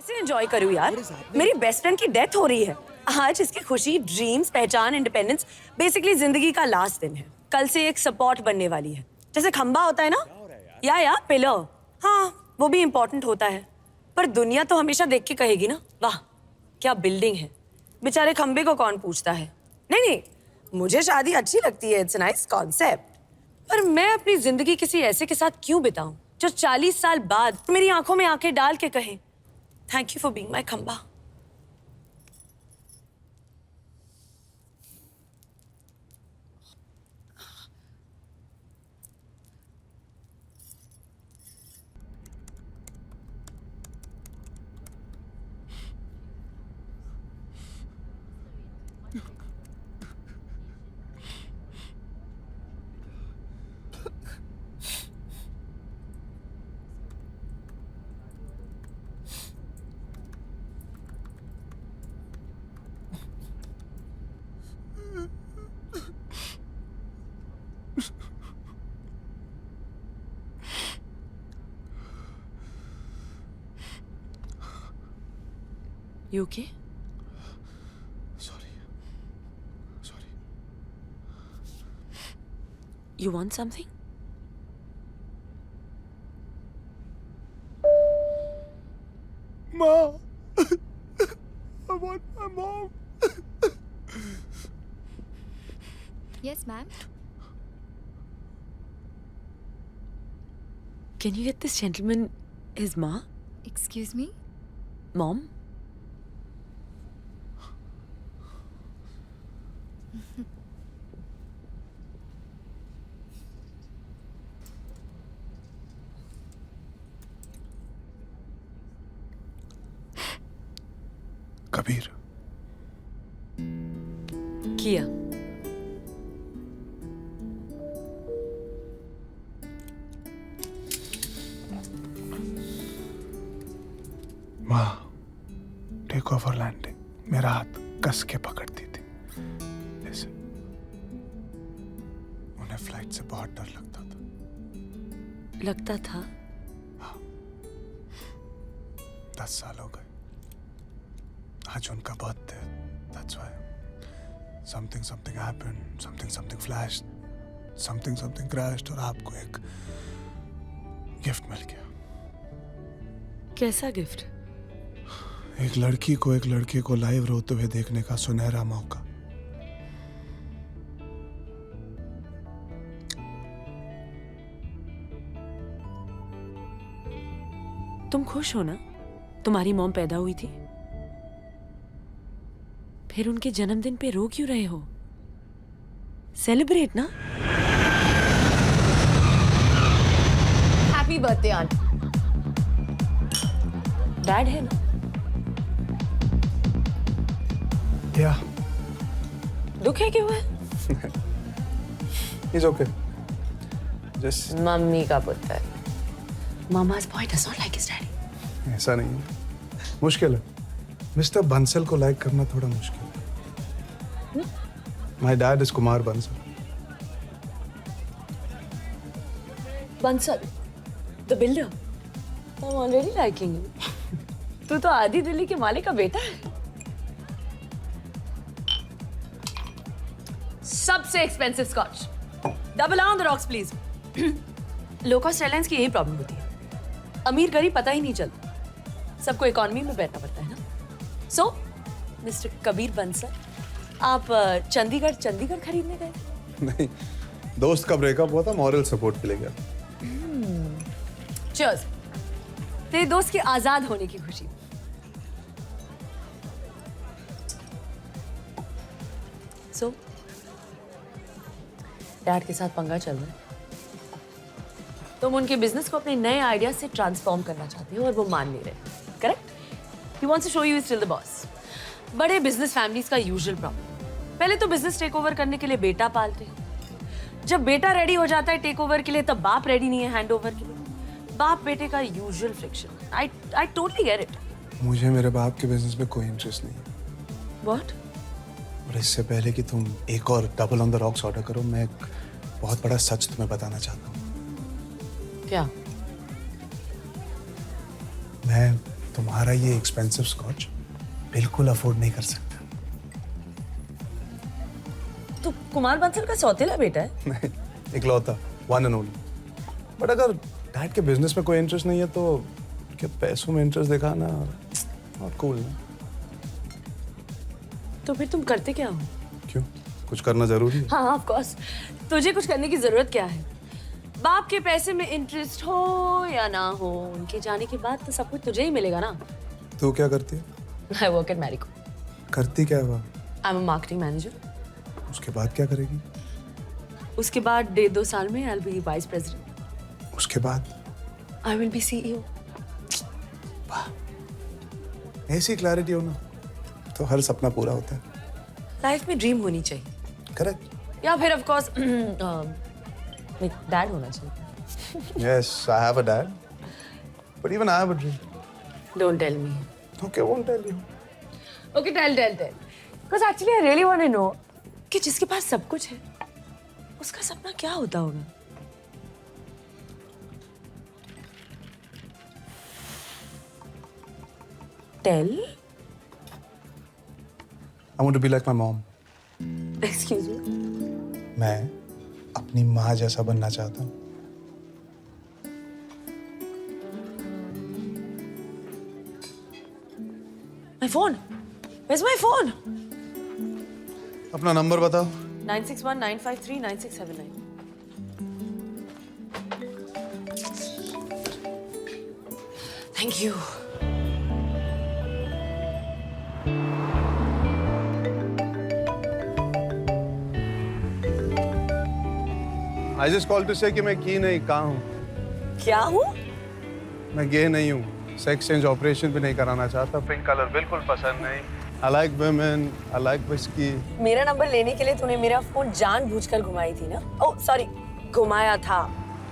कैसे एंजॉय करूँ यार? मेरी बेस्ट फ्रेंड की डेथ हो रही है आज। इसकी खुशी, ड्रीम्स, पहचान, इंडिपेंडेंस, बेसिकली जिंदगी का लास्ट दिन है। कल से एक सपोर्ट बनने वाली है, जैसे खंबा होता है ना, या पिलर। हाँ, वो भी इम्पोर्टेंट होता है, पर दुनिया तो हमेशा देख के कहेगी ना, वाह क्या बिल्डिंग है। बेचारे खंबे को कौन पूछता है। नहीं, मुझे शादी अच्छी लगती है, इट्स नाइस कॉन्सेप्ट, पर मैं अपनी जिंदगी किसी ऐसे के साथ क्यों बिताऊं जो 40 साल बाद मेरी आंखों में आंखें डाल के कहे, thank you for being my खंबा। You okay? Sorry. You want something? Ma! I want my mom. Yes, ma'am. Can you get this gentleman his ma? Excuse me? Mom? Kabir, किया। माँ टेक ओवर लैंडिंग मेरा हाथ कस के पकड़ती थी। ऐसे उन्हें फ्लाइट से बहुत डर लगता था। 10 साल हो गए। आज उनका birthday, that's why something happened, something flashed, something crashed और आपको एक गिफ्ट मिल गया। कैसा गिफ्ट? एक लड़की को एक लड़के को लाइव रोते हुए देखने का सुनहरा मौका। तुम खुश हो ना? तुम्हारी मॉम पैदा हुई थी, फिर उनके जन्मदिन पे रो क्यों रहे हो? सेलिब्रेट ना। Happy birthday, aunt. डैड है ना? या दुख है क्यों है? He's okay. Just मम्मी का पुत्र। Mama's boy does not like his daddy. ऐसा नहीं है, मुश्किल है। मिस्टर बंसल को लाइक करना थोड़ा मुश्किल है। My dad is Kumar Bansal. Bansal, the builder. I'm already liking you. तू तो आधी दिल्ली के मालिक का बेटा है। सबसे expensive scotch. Double on the rocks please. Low cost airlines की यही प्रॉब्लम होती है, अमीर गरीब पता ही नहीं चलता, सबको इकोनॉमी में बैठना पड़ता है ना। सो मिस्टर कबीर बंसल, आप चंडीगढ़ खरीदने गए? नहीं, दोस्त का ब्रेकअप हुआ था, मॉरल सपोर्ट के लिए गया। चीयर्स, तेरे दोस्त के आजाद होने की खुशी। सो डैड के साथ पंगा चल रहा है। तुम उनके बिजनेस को अपने नए आइडिया से ट्रांसफॉर्म करना चाहते हो और वो मान नहीं रहे, correct? He wants to show you is still the boss. बड़े बिजनेस फैमिलीज का यूजुअल प्रॉब्लम, पहले तो बिजनेस टेक ओवर करने के लिए बेटा पालते हैं, जब बेटा रेडी हो जाता है टेक ओवर के लिए तब बाप रेडी नहीं है हैंड ओवर के लिए। बाप बेटे का usual friction. I totally get it. मुझे मेरे बाप के बिजनेस में कोई इंटरेस्ट नहीं है। व्हाट? और इससे पहले कि तुम एक और double on the rocks order करो, मैं एक बहुत बड़ा सच तुम्हें बताना चाहता हूँ। क्या? मैं तुम्हारा ये एक्सपेंसिव स्कॉच बिल्कुल अफोर्ड नहीं कर सकता। तू कुमार बंसल का सौतेला बेटा है? नहीं, इकलौता, वन एंड ओनली। बट अगर डैड के बिजनेस में कोई इंटरेस्ट नहीं है तो क्या पैसों में इंटरेस्ट दिखाना नॉट कूल ना। तो फिर तुम करते क्या हो? क्यों, कुछ करना जरूरी है? हाँ ऑफ कोर्स, तुझे कुछ करने की जरूरत क्या है? बाप के पैसे में इंटरेस्ट हो या ना हो, उनके जाने के बाद तो सब कुछ तुझे ही मिलेगा ना। तू क्या करती है? I work at Marico. करती क्या है वहाँ? I am a marketing manager. उसके बाद क्या करेगी? उसके बाद 1.5-2 साल में I will be vice president. उसके बाद आई विल बी सीईओ। ऐसी क्लैरिटी हो ना तो हर सपना पूरा होता है। लाइफ में ड्रीम होनी चाहिए। करेक्ट। या फिर ऑफ कोर्स एक डैड होना चाहिए। Yes, I have a dad. But even I have a dream. Don't tell me. Okay, won't tell you. Okay tell because actually I really want to know कि जिसके पास सब कुछ है उसका सपना क्या होता होगा। Tell. I want to be like my mom. Excuse me. मैं अपनी माँ जैसा बनना चाहता हूँ। My phone, where's my phone? अपना नंबर बताओ। 9619539679। Thank you. I just called to say कि मैं की नहीं, कहाँ हूँ। क्या हूँ? मैं गे नहीं हूँ, सेक्स चेंज ऑपरेशन भी नहीं कराना चाहता, पिंक कलर बिल्कुल पसंद नहीं। I like women, I like whiskey. मेरा नंबर लेने के लिए तूने मेरा फोन जानबूझकर घुमाई थी ना? ओह सॉरी, घुमाया था।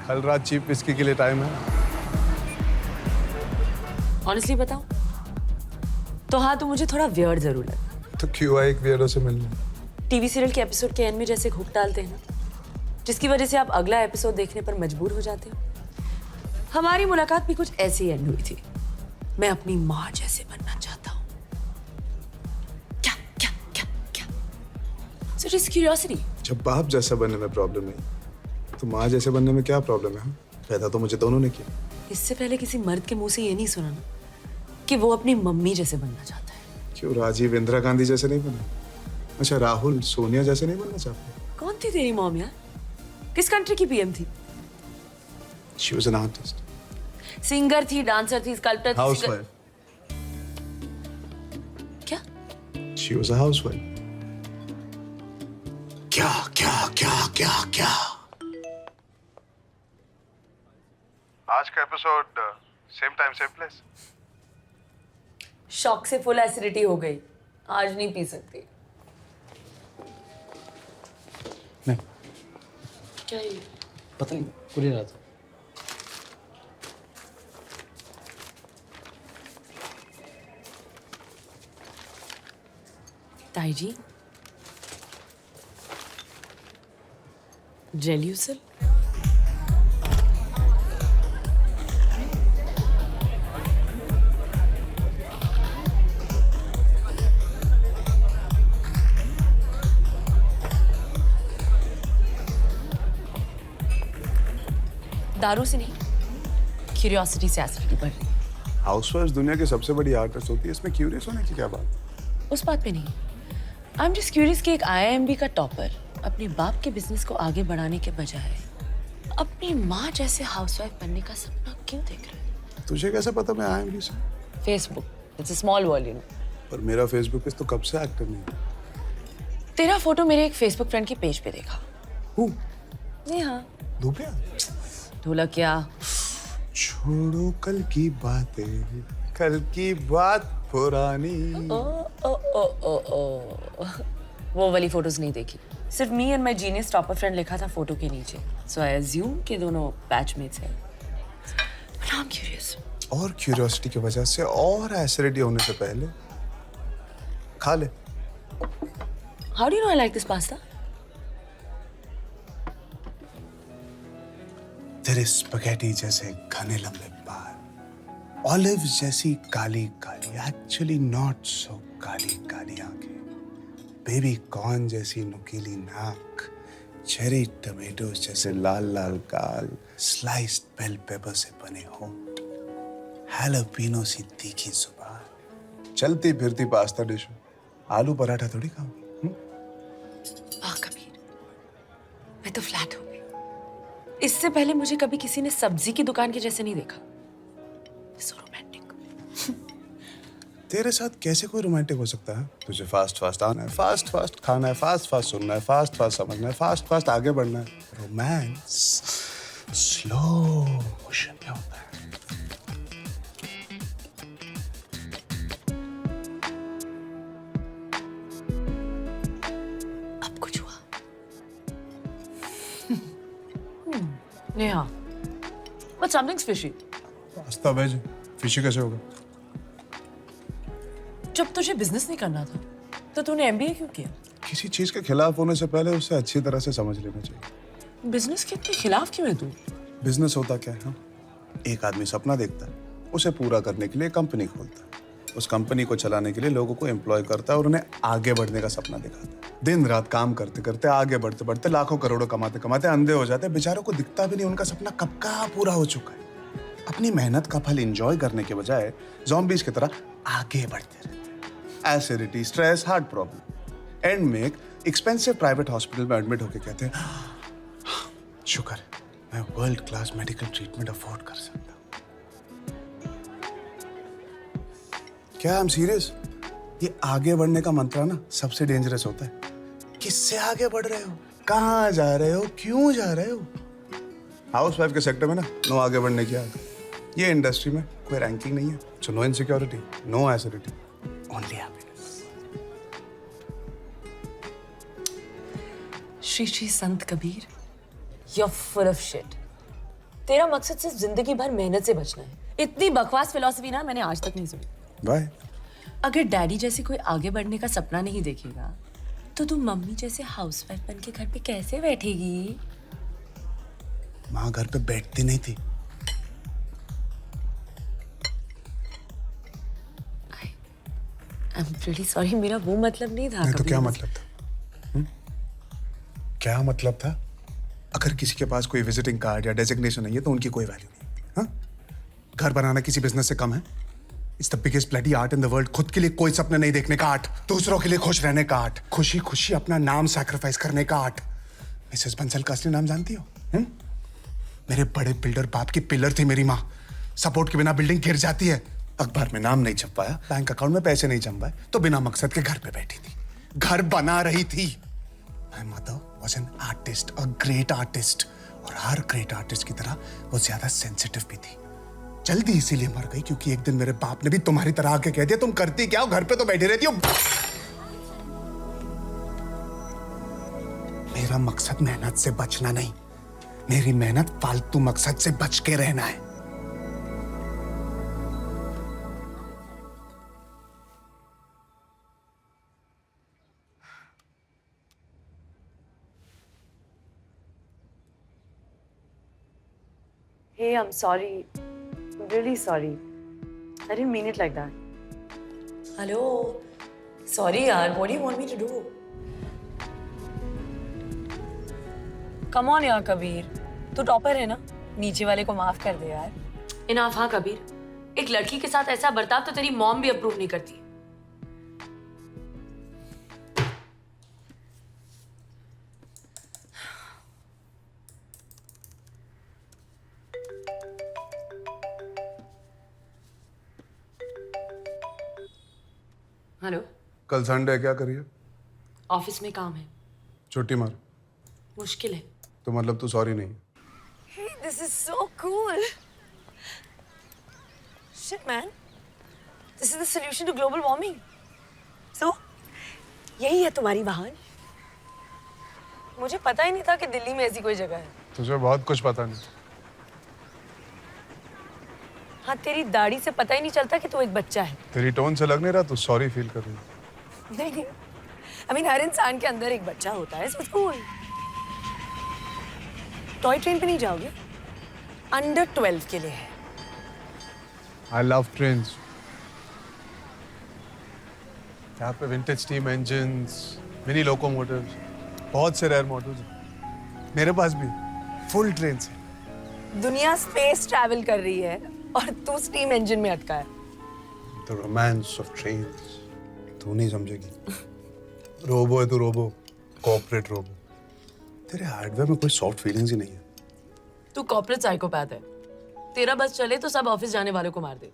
कल रात चीप विस्की के लिए टाइम है? ऑनेस्टली बताओ तो हाँ, तो मुझे थोड़ा वियर्ड जरूर लगा। तो क्यों आए एक वियर्डो से मिलने? टीवी सीरियल के एपिसोड के एंड में जैसे हुक डालते हैं ना, जिसकी वजह से आप अगला एपिसोड देखने पर मजबूर हो जाते हो। हमारी मुलाकात भी कुछ ऐसी ही एंड हुई थी। मैं अपनी माँ जैसे बनना चाहता हूँ। क्या क्या क्या क्या? So just curiosity. जब बाप जैसा बनने में प्रॉब्लम नहीं तो माँ जैसे बनने में क्या प्रॉब्लम है? पैदा तो मुझे दोनों ने किया। इससे पहले किसी मर्द के मुंह से ये नहीं सुना ना कि वो अपनी मम्मी जैसे बनना चाहता है। क्यों, राजीव इंदिरा गांधी जैसे नहीं बना? अच्छा, राहुल सोनिया जैसे नहीं बनना चाहते? कौन थी तेरी मॉम यार? किस कंट्री की पीएम थी? She was an artist. Singer थी, डांसर थी, स्कल्पटर थी। Housewife. क्या? She was a housewife. क्या क्या क्या क्या क्या? आज का episode same time same place. Shock से फुल एसिडिटी हो गई, आज नहीं पी सकती। नहीं, क्या ये? पता नहीं, कुरियर आता। ताई जी, जेल्यूसल? दारू से नहीं, क्यूरियोसिटी से एसिडिटी बढ़ रही है। हाउसवाइफ दुनिया की सबसे बड़ी आर्टिस्ट होती है, इसमें क्यूरियस होने की क्या बात? उस बात पे नहीं, आई एम जस्ट क्यूरियस कि एक आईआईएमबी का टॉपर अपने बाप के बिजनेस को आगे बढ़ाने के बजाय अपनी माँ जैसे हाउसवाइफ बनने का सपना क्यों देख रहे हैं? तुझे कैसे पता मैं आईएमबी से? Facebook, it's a small world you know. पर मेरा फेसबुक पेज तो कब से एक्टिव नहीं। तेरा फोटो मेरे एक फेसबुक फ्रेंड के पेज पे देखा। हूँ? जी हाँ। धूपिया? ढोलकिया। छोड़ो कल की बातें, कल की बात पुरानी। ओ ओ ओ ओ ओ वो वाली फोटोज नहीं देखी, सिर्फ me and my genius topper friend लिखा था फोटो के नीचे, सो आई अज्यूम कि दोनों बैचमेट्स हैं। But I am curious. और क्यूरियोसिटी की वजह से और एसिडिटी होने से पहले खा ले। How do you know I like this pasta? तेरे स्पैगेटी जैसे घने लंबे बाल ऑलिव जैसी Kali Kali, actually not so Kali Kali आंखें, बेबी कॉर्न जैसी नुकीली नाक, चेरी टमेटोज जैसे लाल लाल गाल, स्लाइस्ड बेल पेपर से बने होंठ, हैलोपिनो सी तीखी जुबान, चलती फिरती पास्ता डिश, आलू पराठा थोड़ी खाऊंगी। कबीर, मैं तो फ्लैट हो गई। इससे पहले मुझे कभी किसी ने सब्जी की दुकान के जैसे नहीं देखा। So romantic. तेरे साथ कैसे कोई रोमांटिक हो सकता है? तुझे फास्ट फास्ट आना है, फास्ट फास्ट खाना है, फास्ट फास्ट सुनना है, फास्ट फास्ट समझना है, फास्ट फास्ट आगे बढ़ना है। रोमांस स्लो मोशन में होता है। अब कुछ हुआ? Neha, but something's fishy. Pasta veg fishy कैसे होगा? जब तुझे बिजनेस नहीं करना था तो तूने एमबीए क्यों किया? किसी चीज के खिलाफ होने से पहले उसे अच्छी तरह से समझ लेना चाहिए। बिजनेस के इतने खिलाफ क्यों है तू? बिजनेस होता क्या है? एक आदमी सपना देखता है, उसे पूरा करने के लिए कंपनी खोलता है, उस कंपनी को चलाने के लिए लोगों को एम्प्लॉय करता है और उन्हें आगे बढ़ने का सपना दिखाता है। दिन रात काम करते करते, आगे बढ़ते बढ़ते, लाखों करोड़ों कमाते कमाते अंधे हो जाते हैं। बेचारों को दिखता भी नहीं उनका सपना कब का पूरा हो चुका है। अपनी मेहनत का फल एंजॉय करने के बजाय ज़ॉम्बीज की तरह आगे बढ़ते रहते हैं। Acidity, stress, heart problem, and में एक एक्सपेंसिव प्राइवेट हॉस्पिटल में एडमिट होके कहते हैं, शुक्र है मैं world class medical treatment afford कर सकता हूं। क्या आई एम सीरियस? ये आगे बढ़ने का मंत्र ना सबसे डेंजरस होता है। किससे आगे बढ़ रहे हो, कहाँ जा रहे हो, क्यों जा रहे हो? हाउसवाइफ के सेक्टर में ना नो आगे बढ़ने की आदत। ये इंडस्ट्री में कोई रैंकिंग नहीं है, so no insecurity, no acidity, only happiness. Shri Shri Sant Kabir, you're full of shit. तेरा मकसद सिर्फ जिंदगी भर मेहनत से बचना है। इतनी बकवास फिलॉसफी ना मैंने आज तक नहीं सुनी। बाय। अगर डैडी जैसे कोई आगे बढ़ने का सपना नहीं देखेगा तो तू मम्मी जैसे हाउसवाइफ बन के घर पे कैसे बैठेगी? माँ घर पे बैठती नहीं थी। I'm really sorry, मेरा वो मतलब नहीं था। नहीं तो कभी क्या भी। मतलब था? क्या मतलब था? अगर किसी के पास कोई विजिटिंग कार्ड या डेजिग्नेशन नहीं है तो उनकी कोई वैल्यू नहीं। हाँ? घर बनाना किसी बिजनेस से कम है? It's the biggest bloody art in the world. खुद के लिए कोई सपने नहीं देखने का आर्ट, दूसरों के लिए खुश रहने का आर्ट, खुशी खुशी अपना नाम सैक्रिफाइस करने का आर्ट। मिसेस बंसल का असली नाम जानती हो? मेरे बड़े बिल्डर बाप की पिलर थी मेरी माँ। सपोर्ट के बिना बिल्डिंग गिर जाती है। अखबार में नाम नहीं छपवाया, बैंक अकाउंट में पैसे नहीं जम पाए तो बिना मकसद के घर पे बैठी थी, घर बना रही थी। My mother was an artist, a great artist, और हर ग्रेट आर्टिस्ट की तरह वो ज्यादा सेंसिटिव भी थी। जल्दी इसीलिए मर गई क्योंकि एक दिन मेरे बाप ने भी तुम्हारी तरह आके कह दिया, तुम करती क्या हो, घर पे तो बैठी रहती हो। मेरा मकसद मेहनत से बचना नहीं, मेरी मेहनत फालतू मकसद से बच के रहना है। Hey, I'm sorry. I'm really sorry. I didn't mean it like that. Hello. Sorry, yaar. What do you want me to do? Come on, यार कबीर. तू टॉपर है ना? नीचे वाले को माफ कर दे यार. इनाफ हाँ कबीर. एक लड़की के साथ ऐसा बर्ताव तो तेरी मॉम भी अप्रूव नहीं करती. हेलो. कल संडे है, क्या करिए? ऑफिस में काम है. छुट्टी मार। मुश्किल है. तो मतलब तू सॉरी नहीं? Hey, this is so cool. Shit, man. This is the solution to global warming. So, यही है तुम्हारी वाहन? मुझे पता ही नहीं था कि दिल्ली में ऐसी कोई जगह है. तुझे बहुत कुछ पता नहीं। हाँ, तेरी दाढ़ी से पता ही नहीं चलता कि तू एक बच्चा है. तेरी टोन से लग नहीं रहा तू सॉरी फील कर रही है। नहीं. I mean, हर इंसान के अंदर एक बच्चा होता है. So it's cool. Toy train पे नहीं जाओगे? अंडर 12 के लिए है. I love trains. यहाँ पे vintage steam engines, mini locomotives, बहुत से rare models हैं। मेरे पास भी full trains है। दुनिया स्पेस ट्रैवल कर रही है और तू स्टीम इंजन में अटका है। The romance of trains. तू नहीं समझेगी। रोबो है तू रोबो, कॉर्पोरेट रोबो। तेरे हार्डवेयर में कोई सॉफ्ट फीलिंग्स ही नहीं है। तू कॉर्पोरेट साइकोपैथ है। तेरा बस चले तो सब ऑफिस जाने वालों को मार दे।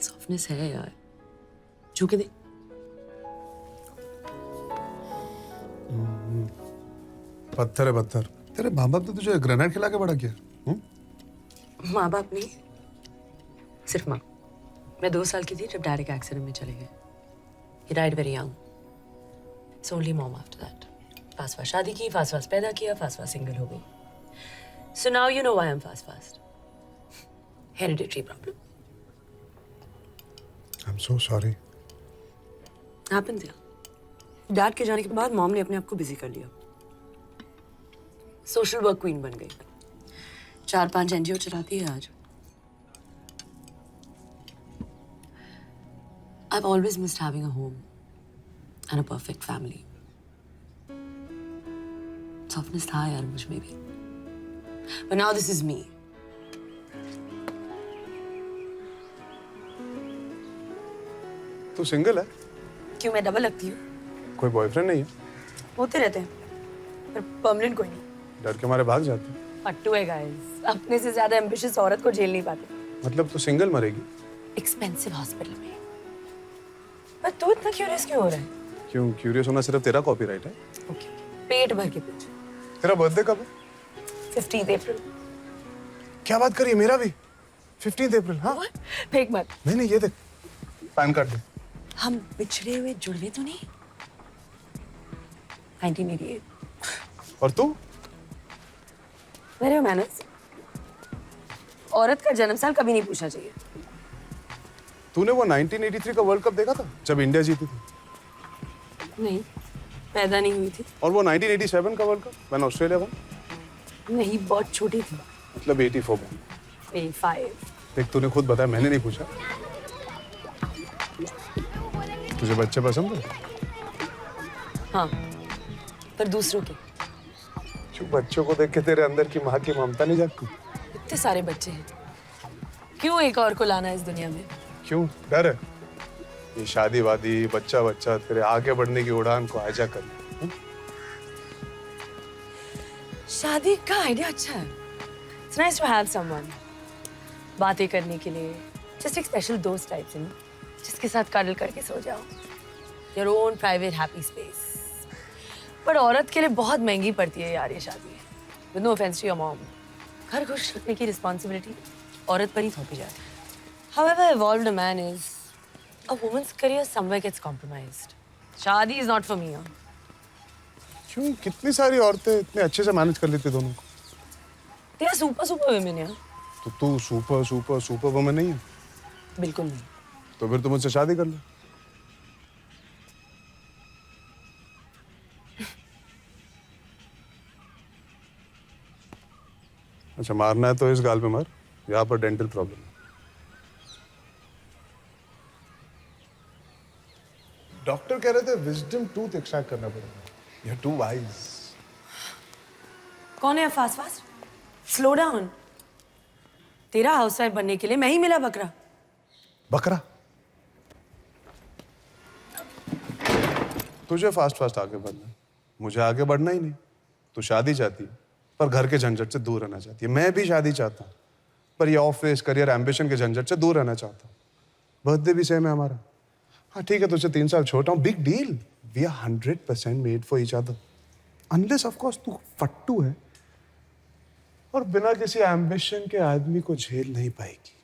सॉफ्टनेस है यार, छू के दे। पत्थर है पत्थर। तेरे माँ बाप ने तुझे ग्रेनेड खिला के बड़ा किया। माँ बाप नहीं, सिर्फ माँ। मैं 2 साल की थी जब डैडी के एक्सीडेंट में चले गए। He died very young. It's only mom after that. Fast शादी की, फास्ट पैदा किया, फास्ट सिंगल हो गई। So now you know why I'm fast. Hereditary problem. I'm so sorry. Happens यार। डैड के जाने के बाद मॉम ने अपने आप को बिजी कर लिया। सोशल वर्क क्वीन बन गई। 4-5 NGO चलाती है आज। I've always missed having a home and a perfect family. Softness था यार मुझ में भी। But now this is me. तू सिंगल है? क्यों, मैं डबल लगती हूँ? कोई बॉयफ्रेंड नहीं है? होते रहते हैं, पर परमानेंट कोई नहीं। डर के मारे भाग जाते हैं। पट्टू है गाइस, अपने से ज्यादा एम्बिशियस औरत को झेल नहीं पाते। मतलब तू सिंगल मरेगी? एक्सपेंसिव हॉस्पिटल में। पर तू इतना क्यूरियस क्यों हो रहा है? क्यों क्यूरियस होना सिर्फ तेरा कॉपीराइट है? ओके, पेट भर के पूछ। तेरा बर्थडे कब है? 15 अप्रैल। क्या बात करी है, मेरा भी 15 अप्रैल। हाँ फेक मत। नहीं ये देख, पैन कार्ड दे। हम बिछड़े हुए जुड़वे तो नहीं? 1988। और तू? मेरे मैनर्स। औरत का जन्म साल कभी नहीं पूछना चाहिए। तूने वो 1983 का वर्ल्ड कप देखा था जब इंडिया जीती थी? नहीं, पैदा नहीं हुई थी। और वो 1987 का world cup when Australia won? नहीं, बहुत छोटी थी। मतलब 84 में। 85। देख तूने खुद बताया, मैंने नहीं पूछा। तुझे बच्चे पसंद है? हाँ, पर दूसरों के। क्यों, बच्चों को देख के तेरे अंदर की माँ की ममता नहीं जागती? इतने सारे बच्चे हैं, क्यों एक और को लाना है इस दुनिया में? क्यों, डर है? ये शादी वादी बच्चा तेरे आगे बढ़ने की उड़ान को हाईजैक कर ले। शादी का आइडिया अच्छा है। It's nice to have someone बातें करने के लिए, just एक स्पेशल दोस्त टाइप से, जिसके साथ कडल करके सो जाओ। Your own private happy space. पर औरत के लिए बहुत महंगी पड़ती है यार ये शादी। With no offense to your mom. घर खुश रखने की रिस्पॉन्सिबिलिटी औरत पर ही थोपी जाती है। However evolved a man is, a woman's career somewhere gets compromised. शादी is not for me. क्यों, कितनी सारी औरतें इतने अच्छे से मैनेज कर लेती दोनों को। तेरा सुपर वुमेन है। तो तू सुपर वुमन नहीं है? बिल्कुल नहीं। तो फिर तू मुझसे शादी कर ले। अच्छा, मारना है तो इस गाल पे मार, यहाँ पर डेंटल प्रॉब्लम है। डॉक्टर कह रहे थे विजडम टूथ एक्सट्रैक्ट करना पड़ेगा। You are too wise. कौन है फास्ट? Slow down. तेरा हाउसवाइफ बनने के लिए मैं ही मिला बकरा। बकरा? तुझे फास्ट आगे बढ़ना है, मुझे आगे बढ़ना ही नहीं। तू शादी चाहती है पर घर के झंझट से दूर रहना चाहती है। मैं भी शादी चाहता हूँ पर ये ऑफिस करियर एम्बिशन के झंझट से दूर रहना चाहता हूँ। बर्थडे भी सेम है हमारा। हाँ ठीक है, तुझसे 3 साल छोटा हूँ, big deal. We are 100% made for each other. Unless of course तू फट्टू है और बिना किसी एम्बिशन के आदमी को झेल नहीं पाएगी।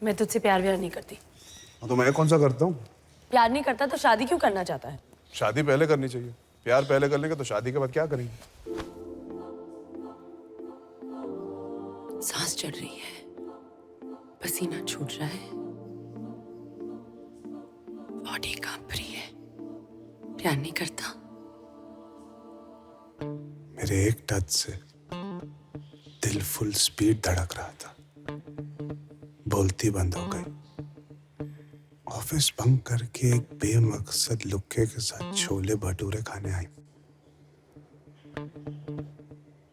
मैं तुझसे प्यार नहीं करती। तो मैं कौन सा करता हूँ? प्यार नहीं करता तो शादी क्यों करना चाहता है? शादी पहले करनी चाहिए। प्यार पहले कर लेंगे तो शादी के बाद क्या करेंगे? सांस चढ़ रही है, पसीना छूट रहा है, बॉडी कांप रही है। प्यार नहीं करता। मेरे एक टच से दिल फुल स्पीड धड़क रहा था। बोलती बंद हो गई। ऑफिस बंक करके एक बेमकसद लुक्के के साथ छोले भटूरे खाने आई।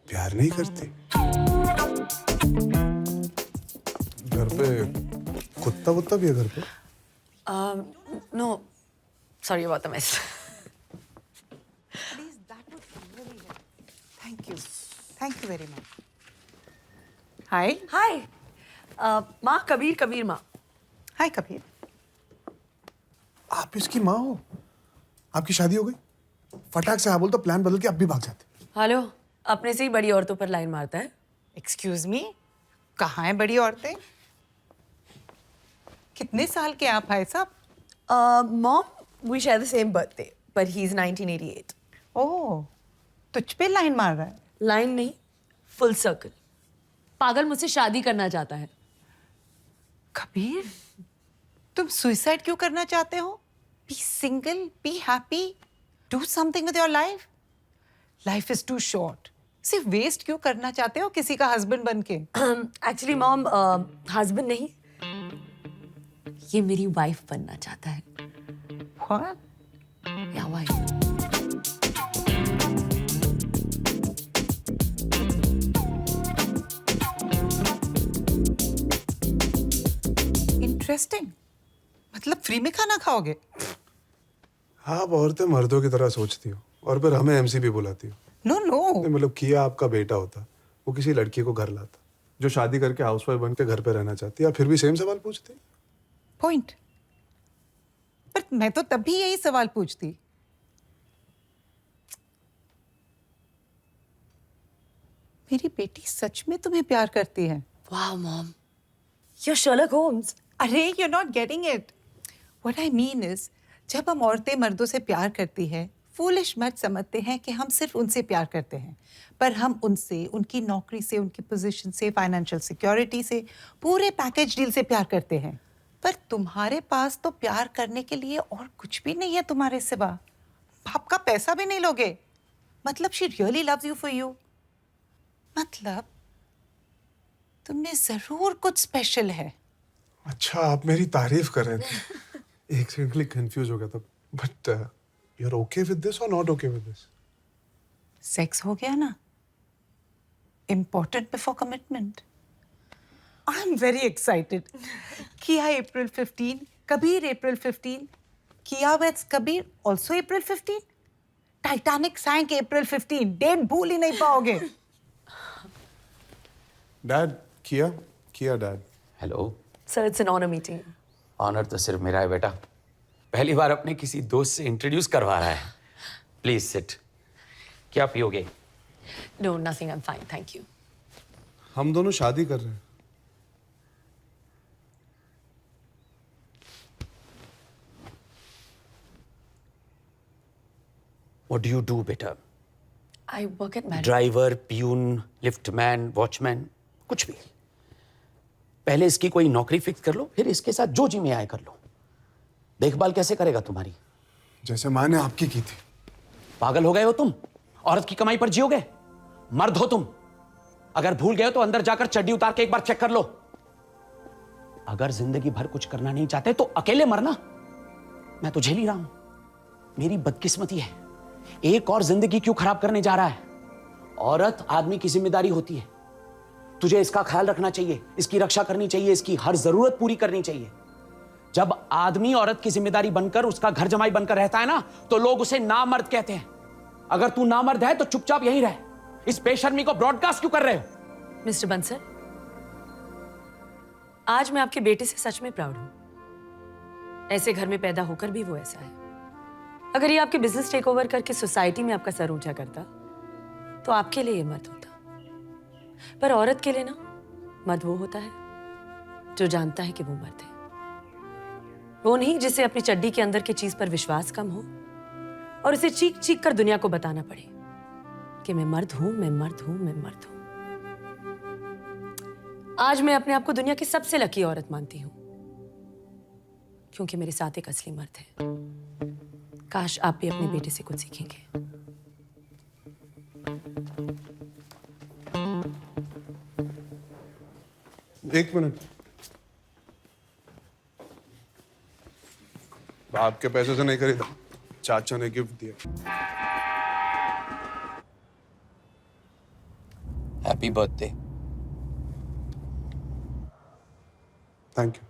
प्यार नहीं करती? घर पे कुत्ता वुत्ता भी है घर पे? No, sorry about the mess. Please, that would really help. Thank you. Thank you very much. Hi. Hi. माँ कबीर माँ। Hi, Kabir. आप इसकी माँ हो? आपकी शादी हो गई? फटाक से हाँ बोल तो प्लान बदल के अब भी भाग जाते। हेलो, अपने से ही बड़ी औरतों पर लाइन मारता है। Excuse me. कहाँ हैं बड़ी औरतें? कितने साल के आप भाई साहब? Mom, we share the same birthday, but he's 1988. ओह, तुझ पे लाइन मार रहा है। लाइन नहीं, फुल सर्कल। पागल मुझसे शादी करना चाहता है। कबीर, तुम सुसाइड क्यों करना चाहते हो? Be single, be happy, do something with your life. Life is too short. सिर्फ वेस्ट क्यों करना चाहते हो किसी का हस्बैंड बन के? एक्चुअली मॉम हस्बैंड नहीं, ये मेरी वाइफ बनना चाहता है। What? या वाइफ। इंटरेस्टिंग। मतलब फ्री में खाना खाओगे? आप औरतें मर्दों की तरह सोचती हो और फिर हमें एमसी भी बुलाती हो। No no. नहीं, मतलब किया आपका बेटा होता, वो किसी लड़की को घर लाता जो शादी करके हाउसवाइफ बन के घर पे रहना चाहती है, आप फिर भी सेम सवाल पूछते। पॉइंट। पर मैं तो तब भी यही सवाल पूछती। मेरी बेटी सच में तुम्हें प्यार करती है? Wow mom, you're Sherlock Holmes. अरे you're not getting it. What I mean is, जब हम औरतें मर्दों से प्यार करती है, फूलिश मर्द समझते हैं कि हम सिर्फ उनसे प्यार करते हैं, पर हम उनसे, उनकी नौकरी से, उनकी पोजीशन से, फाइनेंशियल सिक्योरिटी से, पूरे पैकेज डील से प्यार करते हैं। पर तुम्हारे पास तो प्यार करने के लिए और कुछ भी नहीं है तुम्हारे सिवा। बाप का पैसा भी नहीं लोगे। मतलब she really loves you for you. मतलब तुमने जरूर कुछ स्पेशल है। अच्छा, आप मेरी तारीफ कर रहे थे। एक सेकंड के लिए कंफ्यूज हो गया था। But you are okay with this और not okay with this? Sex हो गया ना, important before commitment. I am very excited. Kiya April 15, Kabir April 15, Kiya with Kabir also April 15, Titanic sank April 15। Date भूल ही नहीं पाओगे। Dad, Kiya dad. Hello. Sir, it's an honour meeting. Honour तो सिर्फ मेरा है बेटा। पहली बार अपने किसी दोस्त से इंट्रोड्यूस करवा रहा है। Please sit. क्या पियोगे? No, nothing, I am fine, thank you. हम दोनों शादी कर रहे हैं। व्हाट डू यू डू बेटा? I work at marriage. Driver, peon, liftman, watchman, कुछ भी। पहले इसकी कोई नौकरी फिक्स कर लो, फिर इसके साथ जो जी में आए कर लो। देखभाल कैसे करेगा तुम्हारी? जैसे माँ ने आपकी की थी। पागल हो गए हो तुम? औरत की कमाई पर जियोगे? मर्द हो तुम। अगर भूल गए हो तो अंदर जाकर चड्डी उतार के एक बार चेक कर लो। अगर जिंदगी भर कुछ करना नहीं चाहते तो अकेले मरना। मैं तो झेल ही रहा हूं। मेरी बदकिस्मती है। एक और जिंदगी क्यों खराब करने जा रहा है? औरत आदमी की जिम्मेदारी होती है। तुझे इसका ख्याल रखना चाहिए, इसकी रक्षा करनी चाहिए, इसकी हर जरूरत पूरी करनी चाहिए। जब आदमी औरत की जिम्मेदारी बनकर उसका घर जमाई बनकर रहता है ना, तो लोग उसे नामर्द कहते हैं। अगर तू नामर्द है तो चुपचाप यहीं रह। इस बेशर्मी को ब्रॉडकास्ट क्यों कर रहे हो? मिस्टर बंसल, आज मैं आपके बेटे से सच में प्राउड हूं। ऐसे घर में पैदा होकर भी वो ऐसा है। अगर ये आपके बिजनेस टेक ओवर करके सोसाइटी में आपका सर ऊंचा करता तो आपके लिए ये मर्द होता। पर औरत के लिए ना, मर्द वो होता है जो जानता है कि वो मर्द है। वो नहीं जिसे अपनी चड्डी के अंदर की चीज पर विश्वास कम हो और उसे चीख चीख कर दुनिया को बताना पड़े कि मैं मर्द हूं, मैं मर्द हूं, मैं मर्द हूं। आज मैं अपने आप को दुनिया की सबसे लकी औरत मानती हूं, क्योंकि मेरे साथ एक असली मर्द है। काश आप भी अपने बेटे से कुछ सीखेंगे। एक मिनट। बाप के पैसे से नहीं खरीदा, चाचा ने गिफ्ट दिया। Happy birthday. Thank you.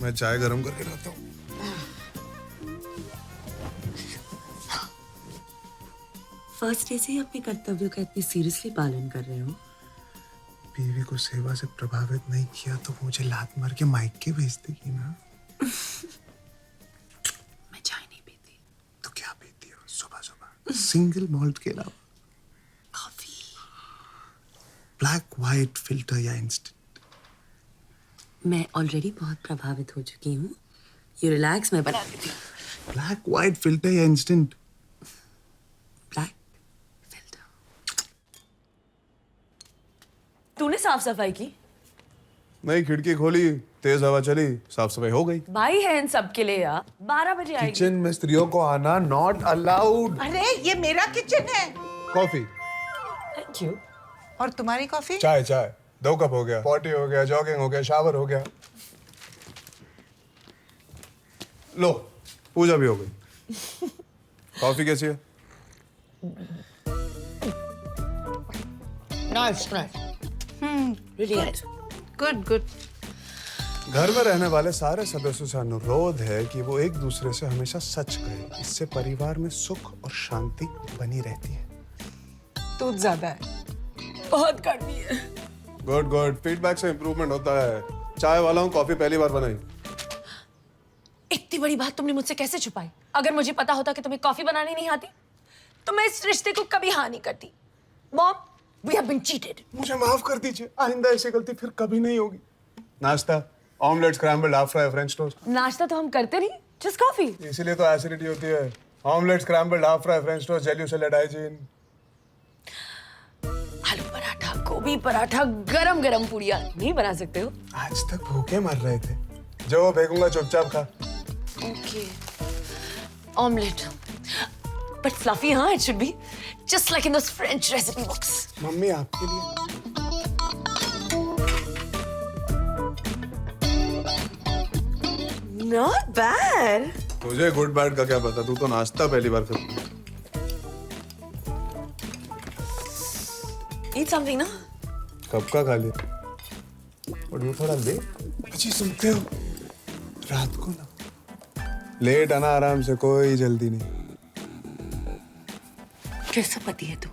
मैं चाय गरम करके लाता हूँ। फर्स्ट डे से ही अपने कर्तव्यों का इतनी सीरियसली पालन कर रहे हो। बीवी को सेवा से प्रभावित नहीं किया तो मुझे लात मार के माइक के भेज देगी ना। मैं चाय नहीं पीती। तो क्या पीती हो सुबह सुबह? सिंगल मॉल्ट के अलावा? कॉफी। ब्लैक व्हाइट फिल्टर या इंस्टेंट? मैं ऑलरेडी बहुत प्रभावित हो चुकी हूँ। यू रिलैक्स, मैं बना देती हूँ। ब्लैक व्हाइट फिल्टर या इंस्टेंट? Black filter. तूने साफ सफाई की? नहीं, खिड़की खोली, तेज हवा चली, साफ सफाई हो गई। भाई है इन सब के लिए यार। 12 बजे आएगी। किचन में स्त्रियों को आना नॉट अलाउड। अरे ये मेरा किचन है। कॉफी। Thank you. और तुम्हारी कॉफी? चाय चाय 2 कप हो गया, पॉटी हो गया, जॉगिंग हो गया, शावर हो गया। लो, पूजा भी हो गई। कॉफी कैसी है? Nice nice. Really nice. Good good. घर में रहने वाले सारे सदस्यों से अनुरोध है कि वो एक दूसरे से हमेशा सच कहें। इससे परिवार में सुख और शांति बनी रहती है। दूध ज्यादा है। बहुत कड़वी है। गुड गुड, फीडबैक से इम्प्रूवमेंट होता है। चाय वाला हूँ, कॉफी पहली बार बनाई। इतनी बड़ी बात तुमने मुझसे कैसे छुपाई? अगर मुझे पता होता कि तुम्हें कॉफी बनानी नहीं आती तो मैं इस रिश्ते को कभी हाँ नहीं करती। Mom, we have been cheated. मुझे माफ कर दीजिए, आइंदा ऐसी गलती फिर कभी नहीं होगी। नाश्ता, omelette, scrambled, half fry, French toast. नाश्ता तो हम करते नहीं, जस्ट कॉफी। इसीलिए तो एसिडिटी होती है। Omelette, scrambled, half fry, French toast, jelly salad, hygiene. आलू पराठा, गोभी पराठा, गरम गरम पूड़ियाँ नहीं बना सकते हो? आज तक भूखे मर रहे थे। जो फेंकूंगा चुपचाप खा। ओके। ऑमलेट, बट फ्लफी, हाँ, it should be just like in those French recipe books. Mummy आपके लिए। Not bad. तुझे गुड बैड का क्या पता, तू तो नाश्ता पहली बार कर। ईट समथिंग ना। कब का खा लिया? और वो थोड़ा ले। अच्छी सुनते हो? रात को ना लेट आना, आराम से, कोई जल्दी नहीं। कैसा पति है तू?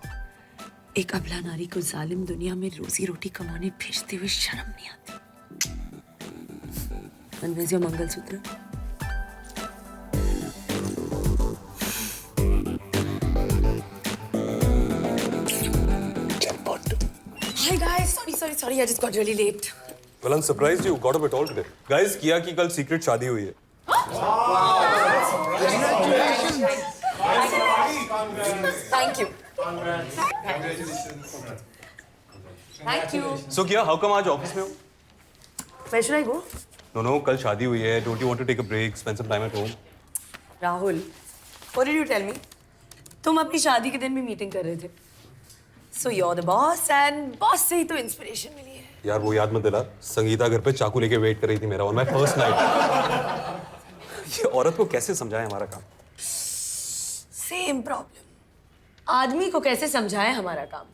एक अबला नारी को जालिम दुनिया में रोजी रोटी कमाने भेजते हुए शर्म नहीं आती? And where's your mangalsutra? Hi guys, sorry, I just got really late. Well, I'm surprised you got up at all today. Guys, किया की कल सीक्रेट शादी हुई है। Thank you. Thank you. So क्या how come आज ऑफिस में हो? Where should I go? No, कल शादी हुई है. Don't you want to take a break, spend some time at home? Rahul, what did you tell me? तुम अपनी शादी के दिन भी मीटिंग कर रहे थे. So you're the boss and boss से ही तो इंस्पिरेशन मिली है. यार वो याद मत दिला. संगीता घर पे चाकू लेके वेट कर रही थी मेरा on my first night. ये औरत को कैसे समझाएं हमारा काम? Same problem. आदमी को कैसे समझाएं हमारा काम?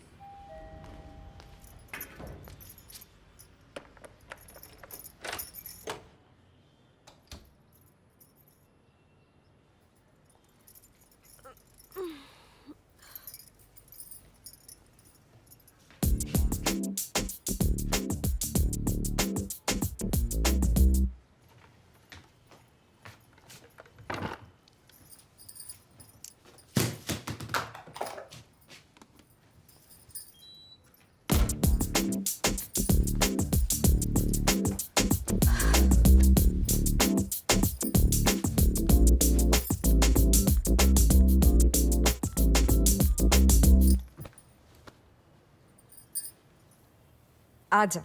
आजा।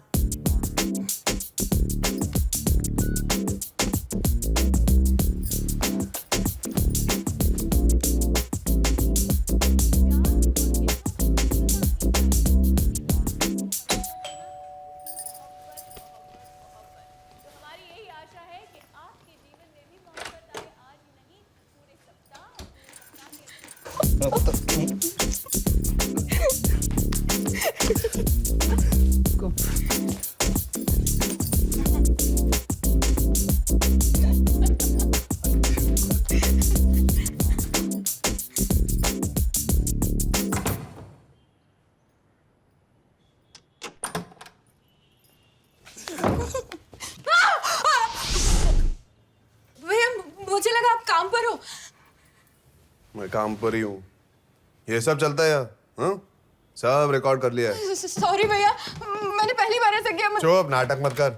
मुझे लगा आप काम पर हो। मैं काम पर ही हूँ। ये सब चलता है यार, हाँ? सब रिकॉर्ड कर लिया है। सॉरी भैया, मैंने पहली बार ऐसा किया। चुप, नाटक मत कर।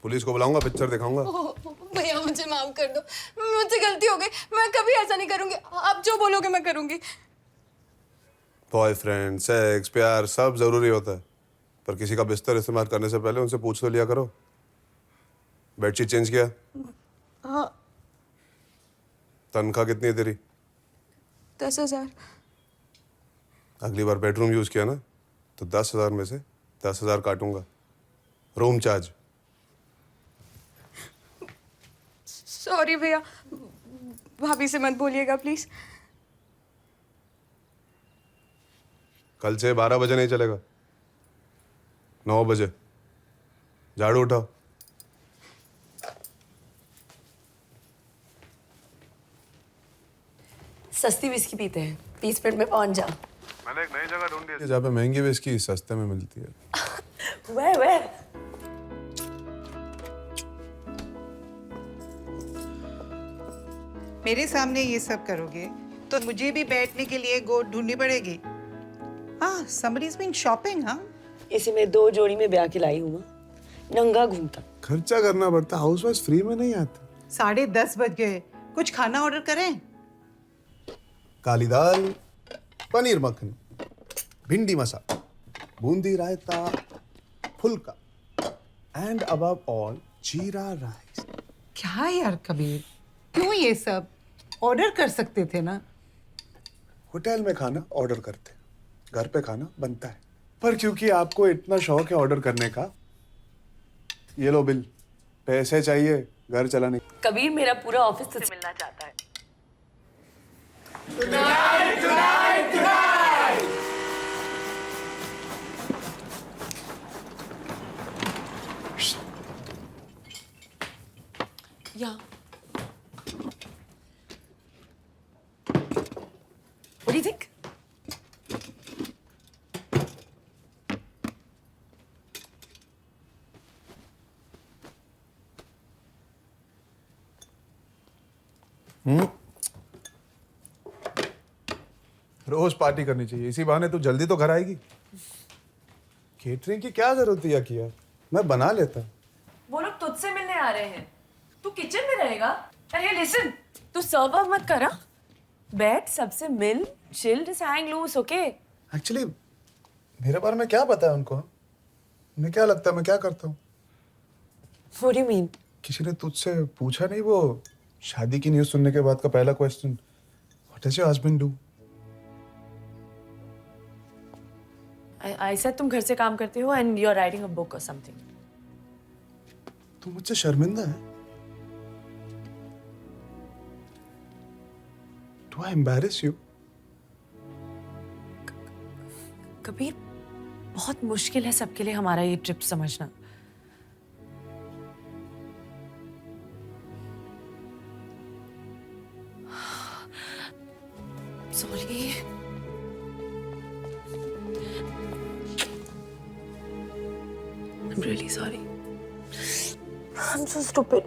पुलिस को बुलाऊंगा, पिक्चर दिखाऊंगा। भैया मुझे माफ कर दो, मुझसे गलती हो गई। मैं कभी ऐसा नहीं करूंगी। आप जो बोलोगे मैं करूंगी। बॉयफ्रेंड, सेक्स, प्यार सब जरूरी होता है, पर किसी का बिस्तर इस्तेमाल करने से पहले उनसे पूछ तो लिया करो। बेडशीट चेंज किया? हाँ। तनख्वाह कितनी है तेरी? 10,000। अगली बार बेडरूम यूज किया ना तो 10,000 में से 10,000 काटूंगा। Room charge. सॉरी भैया, भाभी से मत बोलिएगा प्लीज। कल से 12 बजे नहीं चलेगा, 9 बजे। झाड़ू उठाओ। सस्ती विस्की पीते हैं, 30 मिनट में पहुंच जा। मैंने एक नई जगह ढूंढी है जहाँ पे महंगी विस्की सस्ते में मिलती है। Where? मेरे सामने ये सब करोगे तो मुझे भी बैठने के लिए गोद ढूंढनी पड़ेगी। हाँ, somebody's been shopping, हाँ? इसी में 2 जोड़ी में ब्याह के लाई हूँ, नंगा घूमता। खर्चा करना पड़ता, हाउसवाइफ फ्री में नहीं आती। 10:30 बज गए, कुछ खाना ऑर्डर करें? काली दाल, पनीर मखनी, भिंडी मसाला, बूंदी रायता, फुल्का, एंड अबव ऑल जीरा राइस। क्या यार कबीर, क्यों ये सब? ऑर्डर कर सकते थे ना। होटल में खाना ऑर्डर करते, घर पे खाना बनता है, पर क्योंकि आपको इतना शौक है ऑर्डर करने का, ये लो बिल। पैसे चाहिए घर चलाने। कबीर मेरा पूरा ऑफिस तुझसे मिलना चाहता है। Yeah. What do you think? रोज पार्टी करनी चाहिए, इसी बहाने तू जल्दी तो घर आएगी। केटरिंग की क्या जरूरत है किया, मैं बना लेता। वो लोग तुझसे मिलने आ रहे हैं, तू किचन में रहेगा। अरे लिसन, तू सर्व अप मत करा, बैठ सबसे मिल, chill, just hang loose, okay? Actually मेरे बारे में क्या पता है उनको? उन्हें क्या लगता है मैं क्या करता हूँ? What do you mean? किसी ने तुझसे पूछा नहीं वो शादी की न्यूज़ सुनने के बाद का पहला question, what does your husband do? I said तुम घर से काम करते हो and you're writing a book or something. तू मुझसे शर्मिंदा है? Do I embarrass you? Kabir, बहुत मुश्किल है सबके लिए हमारा ये ट्रिप समझना। Sorry. I'm really sorry. I'm so stupid.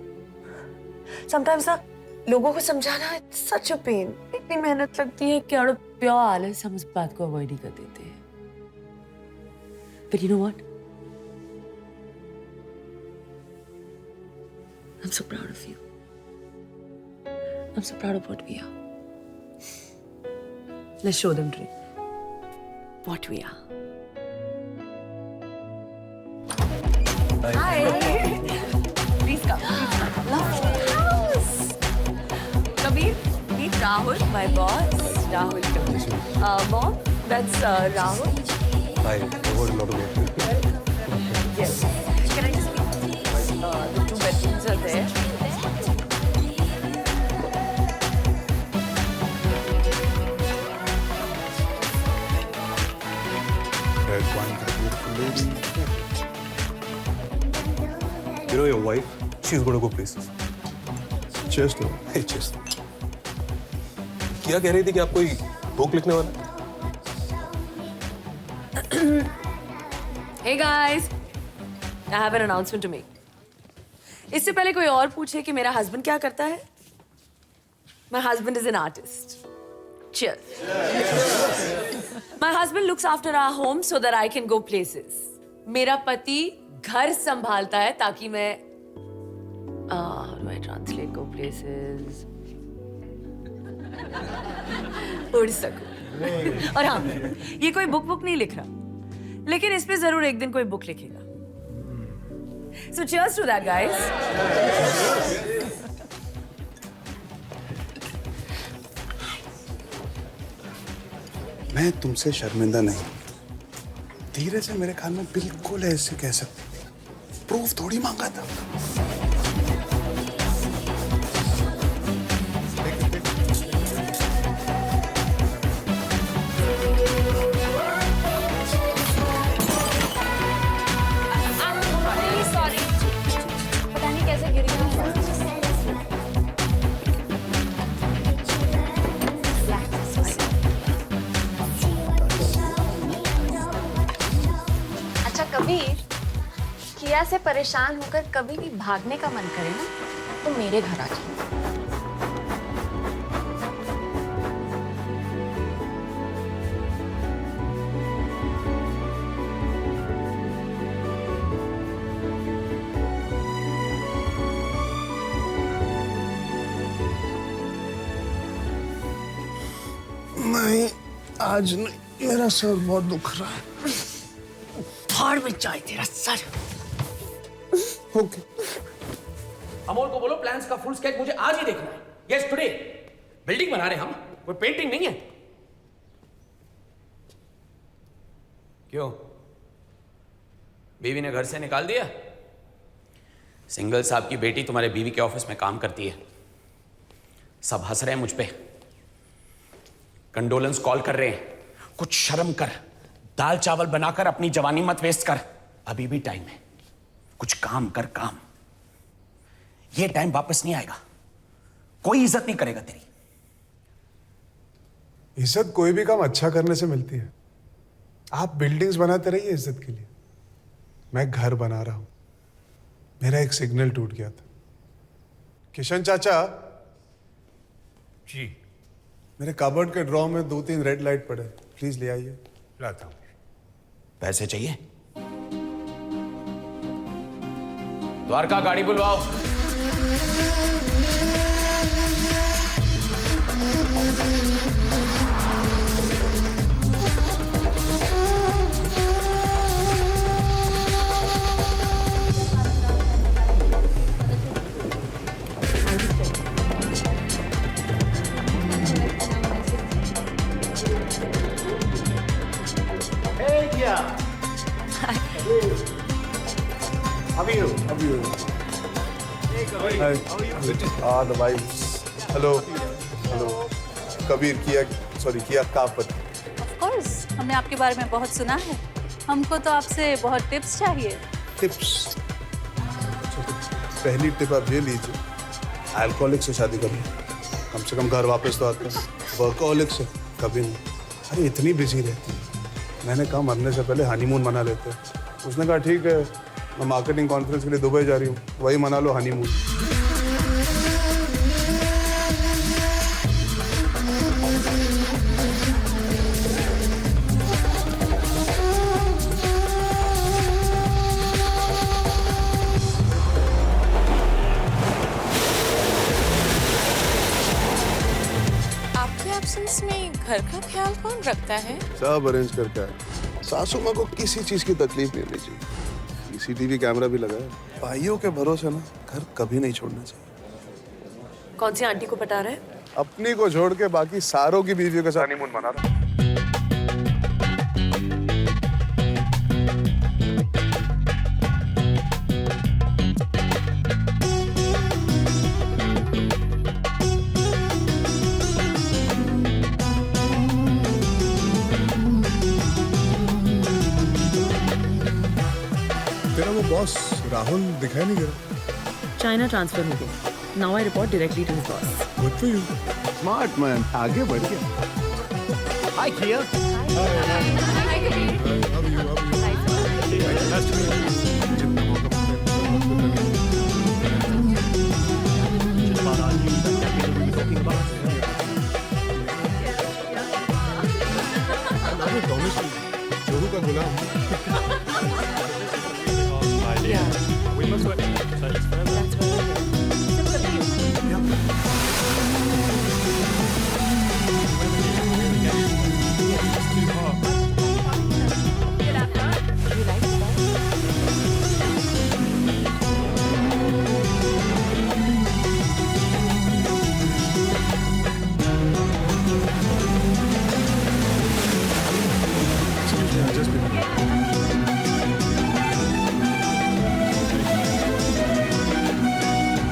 Sometimes ना लोगों को समझाना it's such a pain. इतनी मेहनत लगती है कि out of pure आलस हम उस बात को अवॉइड ही कर देते हैं. But you know what? I'm so proud of you. I'm so proud of what we are. Let's show them, Dre, what we are. Hi. Please come. Lovely house. Kabir, meet Rahul, my boss. Rahul, Mom, that's Rahul. Hi, I heard a lot of it. Yes. Can I just meet? The 2 bedrooms are there. Red wine, that beautiful lady. You know your wife? She's going to go places. Cheers to her. Hey, cheers. क्या कह रही थी कि आप कोई book लिखने वाला? Hey guys, I have an announcement to make. इससे पहले कोई और पूछे कि मेरा हस्बैंड क्या करता है? My husband is an artist. Cheers. My husband looks after our home so that I can go places. मेरा पति घर संभालता है ताकि मैं how do I translate go places? उड़ सकूं. और हाँ, ये कोई बुक नहीं लिख रहा. लेकिन इस पे जरूर एक दिन कोई बुक लिखेगा. So cheers to that, guys. मैं तुमसे शर्मिंदा नहीं. धीरे से मेरे ख्याल में बिल्कुल ऐसे कह सकते. प्रूफ थोड़ी मांगा था. पता नहीं कैसे गिर गया. अच्छा कबीर, किया से परेशान होकर कभी भी भागने का मन करे ना तो मेरे घर आ जाओ. नहीं, आज नहीं. मेरा सर बहुत दुख रहा है. फाड़ में जाए तेरा सर. ओके. अमोल को बोलो प्लान्स का फुल स्केच मुझे आज ही देखना है. Yes today. बिल्डिंग बना रहे हम, कोई पेंटिंग नहीं है. क्यों? बीवी ने घर से निकाल दिया? सिंगल साहब की बेटी तुम्हारे बीवी के ऑफिस में काम करती है. सब हंस रहे हैं मुझ पे, कंडोलेंस कॉल कर रहे हैं. कुछ शर्म कर. दाल चावल बनाकर अपनी जवानी मत वेस्ट कर. अभी भी टाइम है. कुछ काम कर. काम. ये टाइम वापस नहीं आएगा. कोई इज्जत नहीं करेगा तेरी. इज्जत कोई भी काम अच्छा करने से मिलती है. आप बिल्डिंग्स बनाते रहिए इज्जत के लिए. मैं घर बना रहा हूं. मेरा एक सिग्नल टूट गया था. किशन चाचा जी. मेरे कबर्ड के ड्रॉ में 2-3 रेड लाइट पड़े, प्लीज ले आइए. लाता हूँ. पैसे चाहिए? द्वारका गाड़ी बुलवाओ. The vibes. Hello. कबीर किया कापत. Of course, हमने आपके बारे में बहुत सुना है. हमको तो आपसे बहुत टिप्स चाहिए. टिप्स. पहली टिप आप ये लीजिए. अल्कोहलिक से शादी करिए. कम से कम घर वापस तो आता है. वर्कोहलिक से कभी नहीं. अरे इतनी बिजी रहती है. मैंने कहा मरने से पहले हनीमून मना लेते हैं. उसने कहा ठीक है, मैं मार्केटिंग कॉन्फ्रेंस के लिए दुबई जा रही हूँ, वही मना लो हनीमून. आपके एब्सेंस में घर का ख्याल कौन रखता है? सब अरेंज करके आए. सासू माँ को किसी चीज की तकलीफ नहीं होनी चाहिए. सीसीटीवी कैमरा भी लगा है. भाइयों के भरोसे ना घर कभी नहीं छोड़ना चाहिए. कौन सी आंटी को पटा रहा है? अपनी को छोड़ के बाकी सारों की बीवियों के साथ हनीमून मना रहा. तेरा वो बॉस राहुल दिखाई नहीं दे रहा. चाइना ट्रांसफर हो गया. Now I report directly to his boss. Good for you. Smart man, आगे बढ़ गया. हाय किया. जोरू का गुलाम.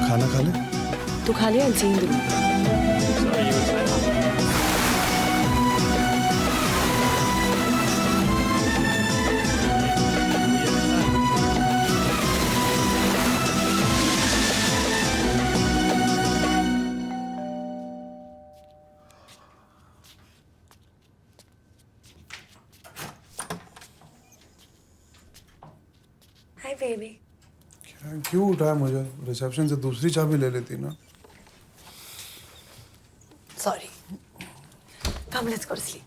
खाना खा ले. तू खा लिया? सीन दे. Hi baby. क्यों उठाया मुझे? रिसेप्शन से दूसरी चाबी ले लेती ना. Sorry. Come let's go to sleep.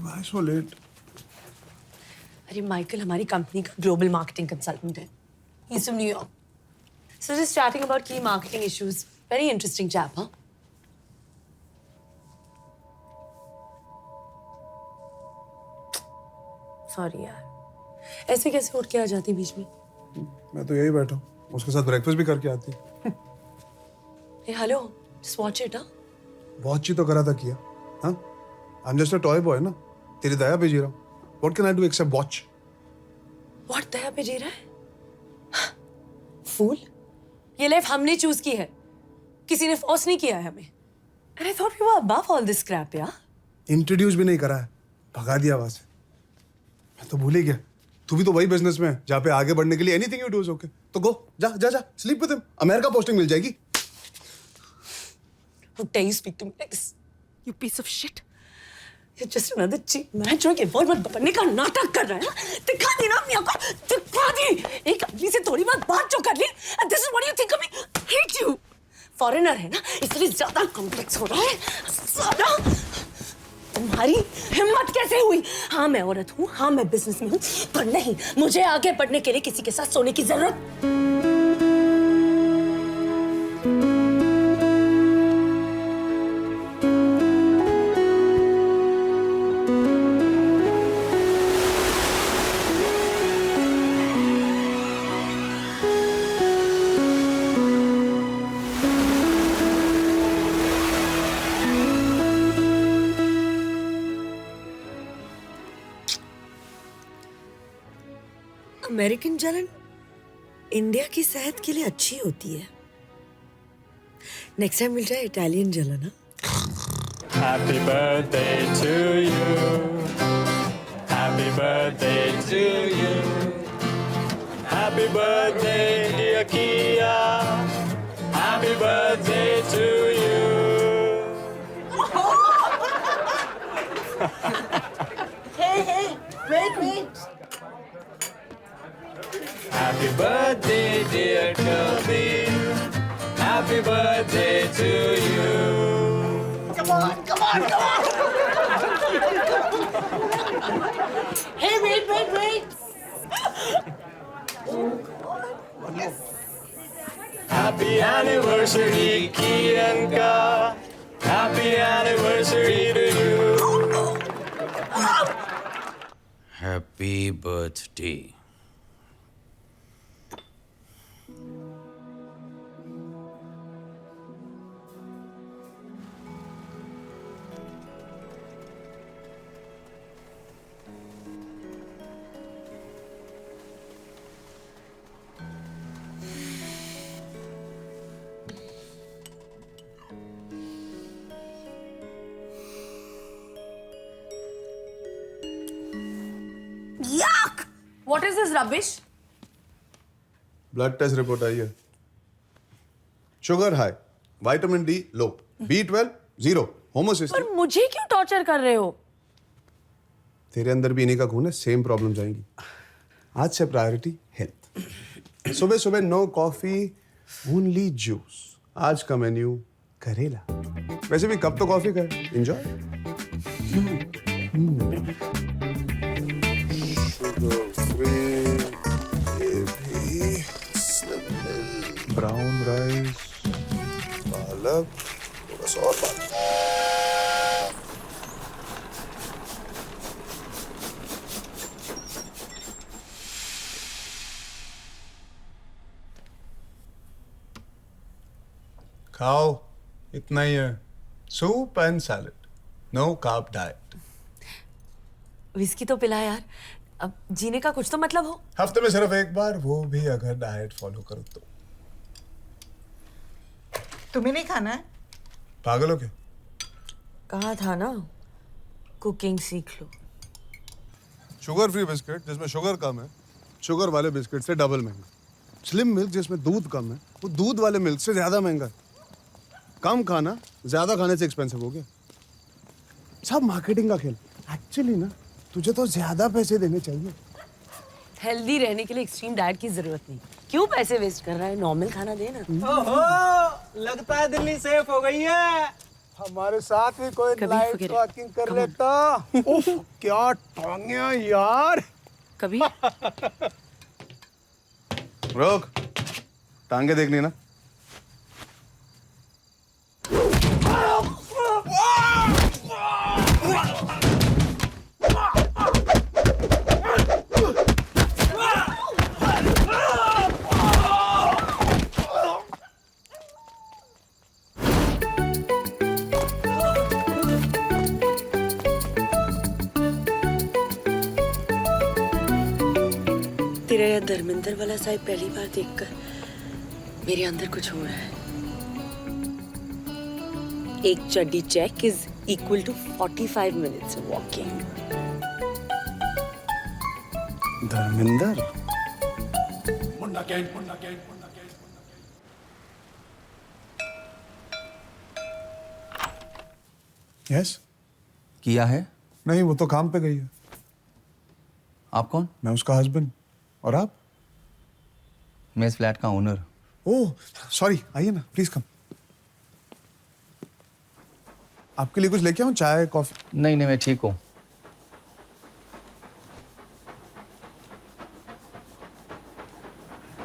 Why so late? अरे माइकल हमारी कंपनी का ग्लोबल मार्केटिंग कंसल्टेंट है. He is from New York. So just chatting about key marketing issues. Very interesting chap. हाँ, सॉरी यार. ऐसे कैसे उठ के आ जाती बीच में? मैं तो यही बैठा हूँ. उसके साथ ब्रेकफास्ट भी करके आती. Hey hello, just watch it. हाँ, वॉच ही तो करा था किया. हाँ, I am just a toy boy ना. तेरी दया पे जी रहा हूँ. What can I do except watch? What दया पे जी रहा है? फूल. ये लाइफ हमने चूज की है, किसी ने फोर्स नहीं किया है हमें. And I thought we were above all this crap. यार इंट्रोड्यूस भी नहीं करा है, भगा दिया वहां से. मैं तो भूल ही गया. तू भी तो वही बिजनेस में है जहाँ पे आगे बढ़ने के लिए anything you do is okay. तो गो, जा जा जा sleep with him. America posting मिल जाएगी. How dare you speak to me like this? You piece of shit. You're just another cheap man जो कि इवॉल्व बनने का नाटक कर रहा है. दिखा दी ना अपनी अकल. दिखा दी. एक आदमी से थोड़ी बात जो कर ली. And this is what you think of me? Hate you. Foreigner है ना, इसलिए ज्यादा कॉम्प्लेक्स हो रहा है. साला तुम्हारी हिम्मत कैसे हुई? हाँ मैं औरत हूँ, हाँ मैं बिजनेस में हूँ, पर नहीं, मुझे आगे बढ़ने के लिए किसी के साथ सोने की जरूरत. अमेरिकन जलन इंडिया की सेहत के लिए अच्छी होती है। नेक्स्ट टाइम मिल जाए इटालियन जलन। Happy birthday to you. Happy birthday to you. Happy birthday, dear Kia. Happy birthday to you. Hey, wait. Happy birthday, dear Kirby. Happy birthday to you. Come on. Hey, wait. Happy anniversary, Kianka. Happy anniversary to you. Happy birthday. Yuck! What is this rubbish? Blood test report आई है। Sugar high, vitamin D low, B12 0, homocysteine. पर मुझे क्यों torture कर रहे हो? तेरे अंदर भी इन्हीं का खून है, सेम प्रॉब्लम जाएंगी। आज से प्रायोरिटी हेल्थ। सुबह सुबह नो कॉफी, ओनली जूस। आज का मेन्यू करेला। वैसे भी कब तो कॉफी खाए, एंजॉय। ब्राउन राइस, पालक, थोड़ा सा और पालक। खाओ, इतना ही है। Soup and salad, no carb diet. Whisky तो पिला यार, अब जीने का कुछ तो मतलब हो। हफ्ते में सिर्फ एक बार, वो भी अगर डाइट फॉलो करो तो। तुम्हें नहीं खाना है? पागल हो क्या? कहा था ना, कुकिंग सीख लो। शुगर फ्री बिस्किट जिसमें शुगर कम है, शुगर वाले बिस्किट से डबल महंगा। स्लिम मिल्क जिसमें दूध कम है, वो दूध वाले मिल्क से ज्यादा महंगा है। कम खाना ज्यादा खाने से एक्सपेंसिव हो गया। सब मार्केटिंग का खेल। एक्चुअली ना, तुझे तो ज्यादा पैसे देने चाहिए। हेल्दी रहने के लिए एक्सट्रीम डाइट की जरूरत नहीं। क्यों पैसे वेस्ट कर रहा है? नॉर्मल खाना दे ना। ओहो, लगता है दिल्ली सेफ हो गई है। हमारे साथ भी कोई नाइट वॉकिंग कर लेता। उफ, क्या टांगे यार। कभी रोक, टांगे देखनी ना। तेरा यह धर्मेंद्र वाला साइड पहली बार देखकर मेरे अंदर कुछ हो रहा है। एक चड्डी check is equal to 45 minutes walking. Dharmendra, yes. किया है? नहीं, वो तो काम पे गई है। आप कौन? मैं उसका हस्बैंड। और आप? मैं इस फ्लैट का ओनर। ओह सॉरी, आइए ना, प्लीज कम। आपके लिए कुछ लेके आऊं? चाय, कॉफी? नहीं, मैं ठीक हूँ।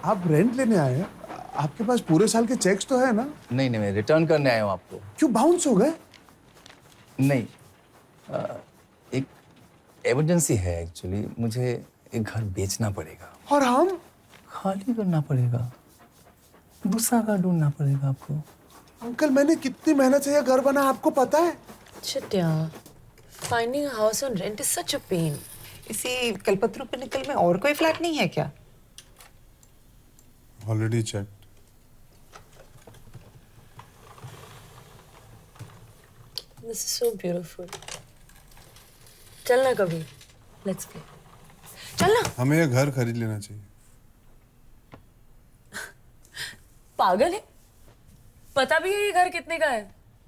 आप रेंट लेने आए हैं? आपके पास पूरे साल के चेक्स तो है ना? नहीं, मैं रिटर्न करने आया हूँ आपको। क्यों बाउंस हो गए? नहीं, एक इमरजेंसी है एक्चुअली। मुझे एक घर बेचना पड़ेगा। और हम? खाली करना पड़ेगा, दूसरा घर ढूंढना पड़ेगा आपको। अंकल, मैंने कितनी मेहनत से यह घर बना, आपको पता है? चिट्या, finding a house on rent is such a pain. इसी कल्पतरू पिनिकल में और कोई फ्लैट नहीं है क्या? Already check. This is so beautiful. चलना कभी, let's play. चलना। हमें ये घर खरीद लेना चाहिए। पागल है? पता भी है ये घर कितने का है?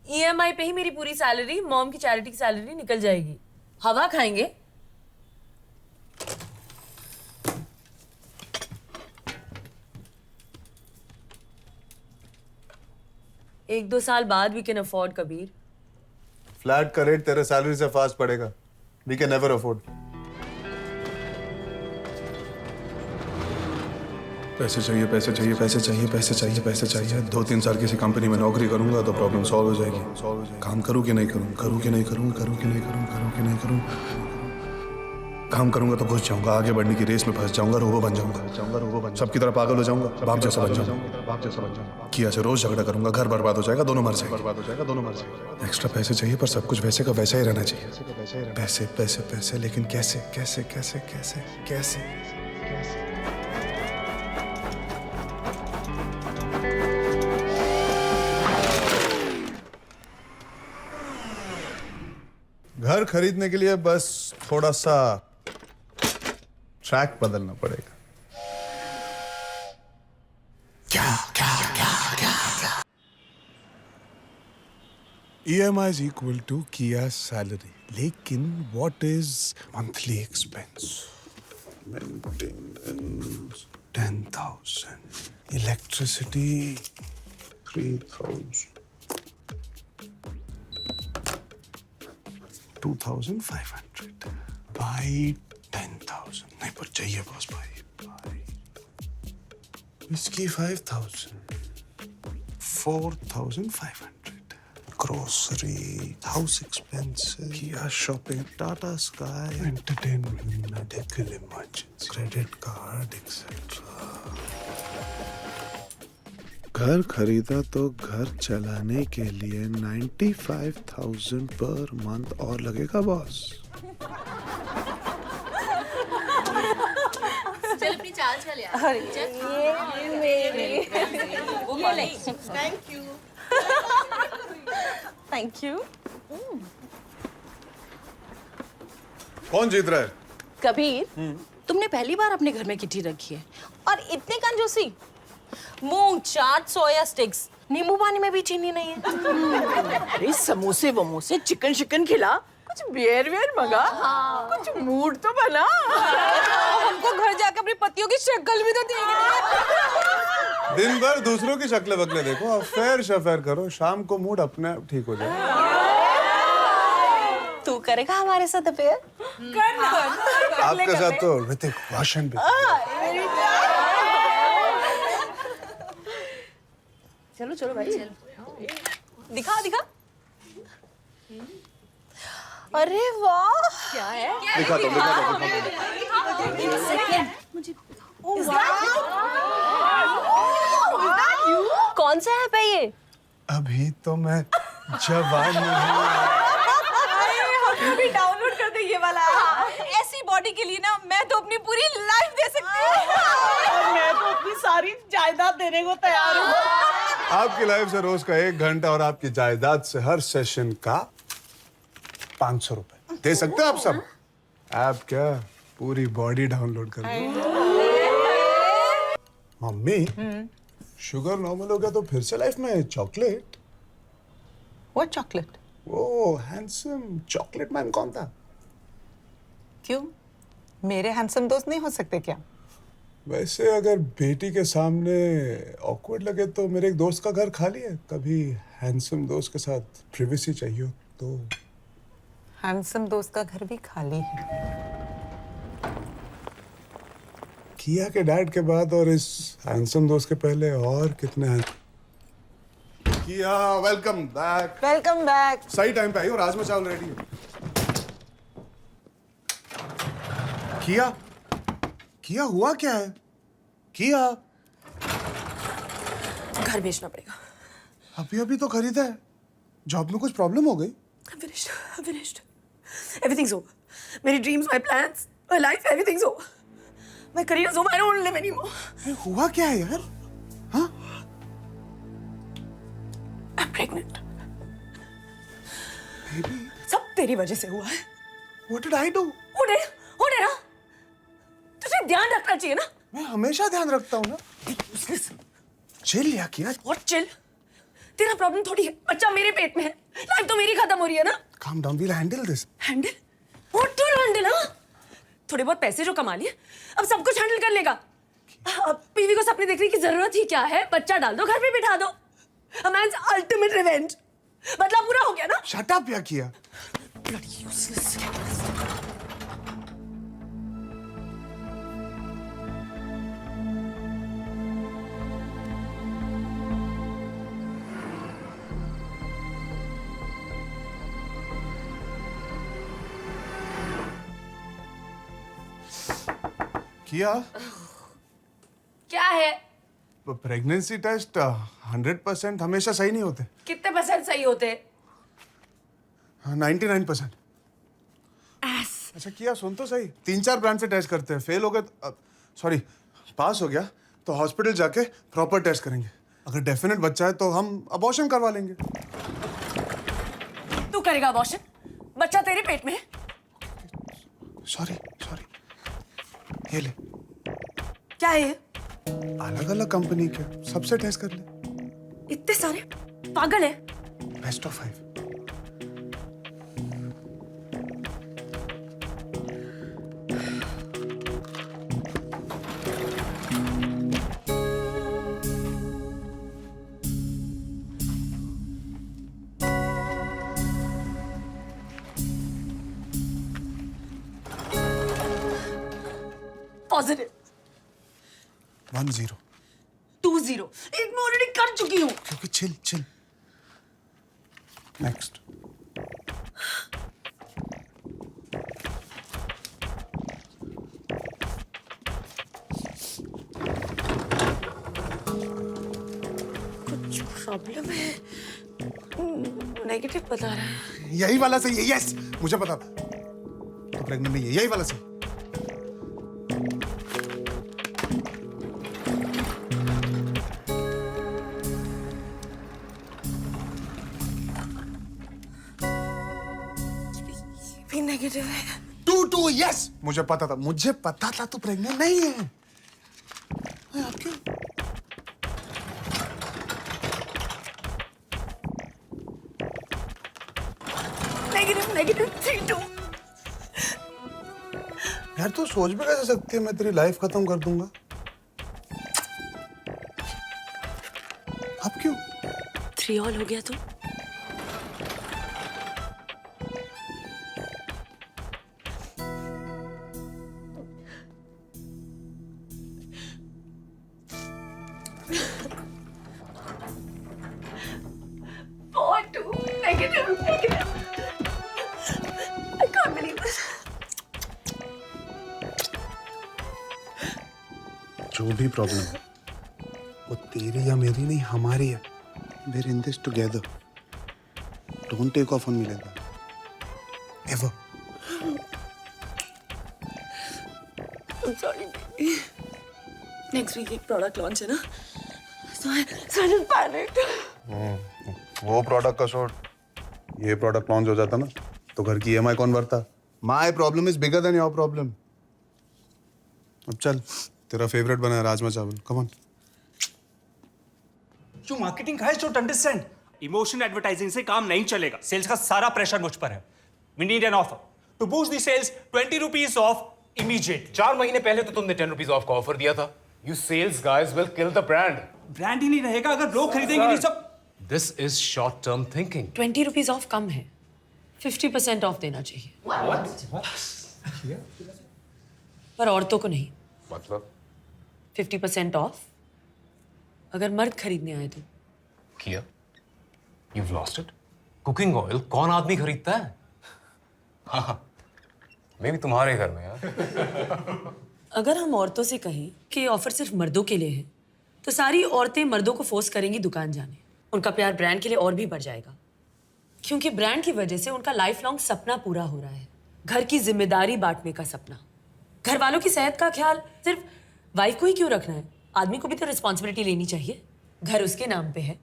EMI पे ही मेरी पूरी सैलरी, मॉम की चैरिटी की सैलरी निकल जाएगी। हवा खाएंगे? एक दो साल बाद we can afford, Kabir. Flat का रेट तेरे सैलरी से फास्ट पड़ेगा। We can never afford. पैसे चाहिए, पैसे चाहिए, पैसे चाहिए, पैसे चाहिए, पैसे चाहिए। 2-3 साल किसी कंपनी में नौकरी करूंगा तो प्रॉब्लम सॉल्व हो जाएगी। काम करूं कि नहीं करूं, करूं कि नहीं करूं, करूं कि नहीं करूं, करूं कि नहीं करूं। काम करूंगा तो घुस जाऊंगा, आगे बढ़ने की रेस में फंस जाऊंगा, रोबो बन जाऊंगा, सबकी तरह पागल हो जाऊंगा, बाप जैसा बन जाऊंगा। किया से रोज झगड़ा करूंगा, घर बर्बाद हो जाएगा, दोनों मर जाएंगे। एक्स्ट्रा पैसे चाहिए पर सब कुछ वैसे का वैसा ही रहना चाहिए। पैसे पैसे पैसे, लेकिन कैसे कैसे कैसे कैसे कैसे? घर खरीदने के लिए बस थोड़ा सा ट्रैक बदलना पड़ेगा। EMI is equal to Kia salary. लेकिन what is monthly expense? Maintenance 10,000. Electricity 3,000. 2,500 by 10,000. नहीं पर चाहिए बॉस भाई। इसकी 5,000. 4,500. Grocery, house expenses, Kia shopping, Tata Sky, entertainment, medical emergency, credit card, etc. घर खरीदा तो घर चलाने के लिए 95,000 पर मंथ और लगेगा बॉस। चल अपनी चाल चल यार। ये मेरी। Thank you. Thank you. कौन जीत रहा है? कबीर, तुमने पहली बार अपने घर में किटी रखी है और इतनी कंजूसी। मूंग चाट, सोया स्टिक्स, नींबू पानी में भी चीनी नहीं है। अरे समोसे वमोसे, चिकन शिकन खिला, कुछ बियर वियर मंगा, कुछ मूड तो बना। हमको घर जाकर अपनी पतियों की शक्ल भी तो देखनी। दिन भर दूसरों की शक्ल वक्ल देखो, अफेयर शफेयर करो, शाम को मूड अपने आप ठीक हो जाए। तू करेगा हमारे साथ अफेयर? कर। आपके साथ तो ऋतिक रोशन भी। चलो चलो भाई। दिखा दिखा। अरे वाह, क्या है? दिखा दो। कौन सा ऐप है ये? अभी तो मैं जवान नहीं। हम भी डाउनलोड कर दे ये वाला। ऐसी बॉडी के लिए ना मैं तो अपनी पूरी लाइफ दे सकती हूँ। मैं तो अपनी सारी जायदाद देने को तैयार हूँ। आपकी लाइफ से रोज का 1 घंटा और आपकी जायदाद से हर सेशन का 500 रुपए दे सकते हो आप सब। आप क्या पूरी बॉडी डाउनलोड कर लो। मम्मी, शुगर नॉर्मल हो गया तो फिर से लाइफ में चॉकलेट। What chocolate? वो हैंडसम चॉकलेट मैन कौन था? क्यों? मेरे हैंडसम दोस्त नहीं हो सकते क्या? वैसे अगर बेटी के सामने ऑकवर्ड लगे तो मेरे एक दोस्त का घर खाली है। कभी हैंडसम दोस्त के साथ प्रिवेसी चाहिए तो। हैंडसम दोस्त का घर भी खाली है। किया के डैड के बाद और इस हैंडसम दोस्त के पहले और कितने किया, वेलकम बैक। Welcome back. सही टाइम पे आई हो, राजमा चावल रेडी है। किया हुआ क्या है? किया घर बेचना पड़ेगा। अभी तो खरीदा है। जॉब में कुछ प्रॉब्लम हो गई? I'm finished. Everything's over. मेरी dreams, my plans, my life, everything's over. My career's over. I don't want to live anymore. हुआ क्या है यार? प्रेग्नेंट। सब तेरी वजह से हुआ है। What did I do? उड़े ना। तुझे ध्यान रखना चाहिए ना। मैं हमेशा ध्यान रखता हूँ ना। चिल या किया। What chill? तेरा प्रॉब्लम थोड़ी है, बच्चा मेरे पेट में है, लाइफ तो मेरी खत्म हो रही है ना। Calm down, we'll handle this. Handle? What to handle, हाँ? थोड़े बहुत पैसे जो कमा लिए, अब सब कुछ हैंडल कर लेगा। अब बीवी को सपने देखने की जरूरत ही क्या है? बच्चा डाल दो, घर पे बिठा दो। A man's ultimate revenge. बदला पूरा हो गया ना? Shut up या किया। Bloody useless. किया क्या है? प्रेगनेंसी टेस्ट 100% हमेशा सही नहीं होते। कितने परसेंट सही होते? 99%। अच्छा किया सुन तो सही, 3-4 ब्रांड से टेस्ट करते हैं, फेल हो गए सॉरी पास हो गया तो हॉस्पिटल जाके प्रॉपर टेस्ट करेंगे। अगर डेफिनेट बच्चा है तो हम अबॉर्शन करवा लेंगे। तू करेगा अबॉर्शन? बच्चा तेरे पेट में है। सॉरी ये ले। क्या है ये? अलग अलग कंपनी के, सबसे टेस्ट कर ले। इतने सारे? पागल है? Best of 5। पॉजिटिव। 10 20। एक मैं ऑलरेडी कर चुकी हूँ। क्योंकि चिल नेक्स्ट। कुछ प्रॉब्लम है, नेगेटिव बता रहा है। यही वाला सही है। यस मुझे पता था तो प्रेग्नेंट नहीं है, यही वाला सही। भी नेगेटिव है। 2 यस मुझे पता था तो प्रेग्नेंट नहीं है। आप क्यों? नेगेटिव 3-2। यार तू सोच भी कैसे सकती है मैं तेरी लाइफ खत्म कर दूंगा? अब क्यों? 3 ऑल हो गया तो? Negative. I can't believe this. जो भी प्रॉब्लम है वो तेरी या मेरी नहीं हमारी है। We're in this together. Don't take off on me like that. Ever. I'm sorry, baby. Next week एक प्रोडक्ट लॉन्च है ना, so I just panicked. वो प्रोडक्ट का शॉर्ट ये प्रोडक्ट लॉन्च हो जाता ना तो घर की EMI कौन भरता? My problem is bigger than your problem. अब चल तेरा फेवरेट बना है राजमा चावल। Come on. जो मार्केटिंग का है डोंट अंडरस्टैंड। इमोशन एडवर्टाइजिंग से काम नहीं चलेगा। सेल्स का सारा प्रेशर मुझ पर है। We need an offer to boost the sales. 20 rupees off immediate. 4 महीने पहले तो तुमने 10 रुपीस ऑफ का ऑफर दिया था। You sales guys will kill the brand. Brand ही नहीं रहेगा अगर लोग खरीदेंगे नहीं सब। This is short-term thinking. 20 rupees off कम है, 50% ऑफ देना चाहिए। पर औरतों को नहीं। मतलब? 50% ऑफ अगर मर्द खरीदने आए तो। किया? You've lost it? Cooking oil कौन आदमी खरीदता है? हाँ, मैं भी तुम्हारे घर में यार। अगर हम औरतों से कहें कि ये ऑफर सिर्फ मर्दों के लिए है, तो सारी औरतें मर्दों को फोर्स करेंगी दुकान जाने। उनका प्यार ब्रांड के लिए और भी बढ़ जाएगा, क्योंकि ब्रांड की वजह से उनका लाइफ लॉन्ग सपना पूरा हो रहा है, घर की जिम्मेदारी बांटने का सपना। घर वालों की सेहत का ख्याल सिर्फ वाइफ को ही क्यों रखना है? आदमी को भी तो रिस्पॉन्सिबिलिटी लेनी चाहिए। घर उसके नाम पे है,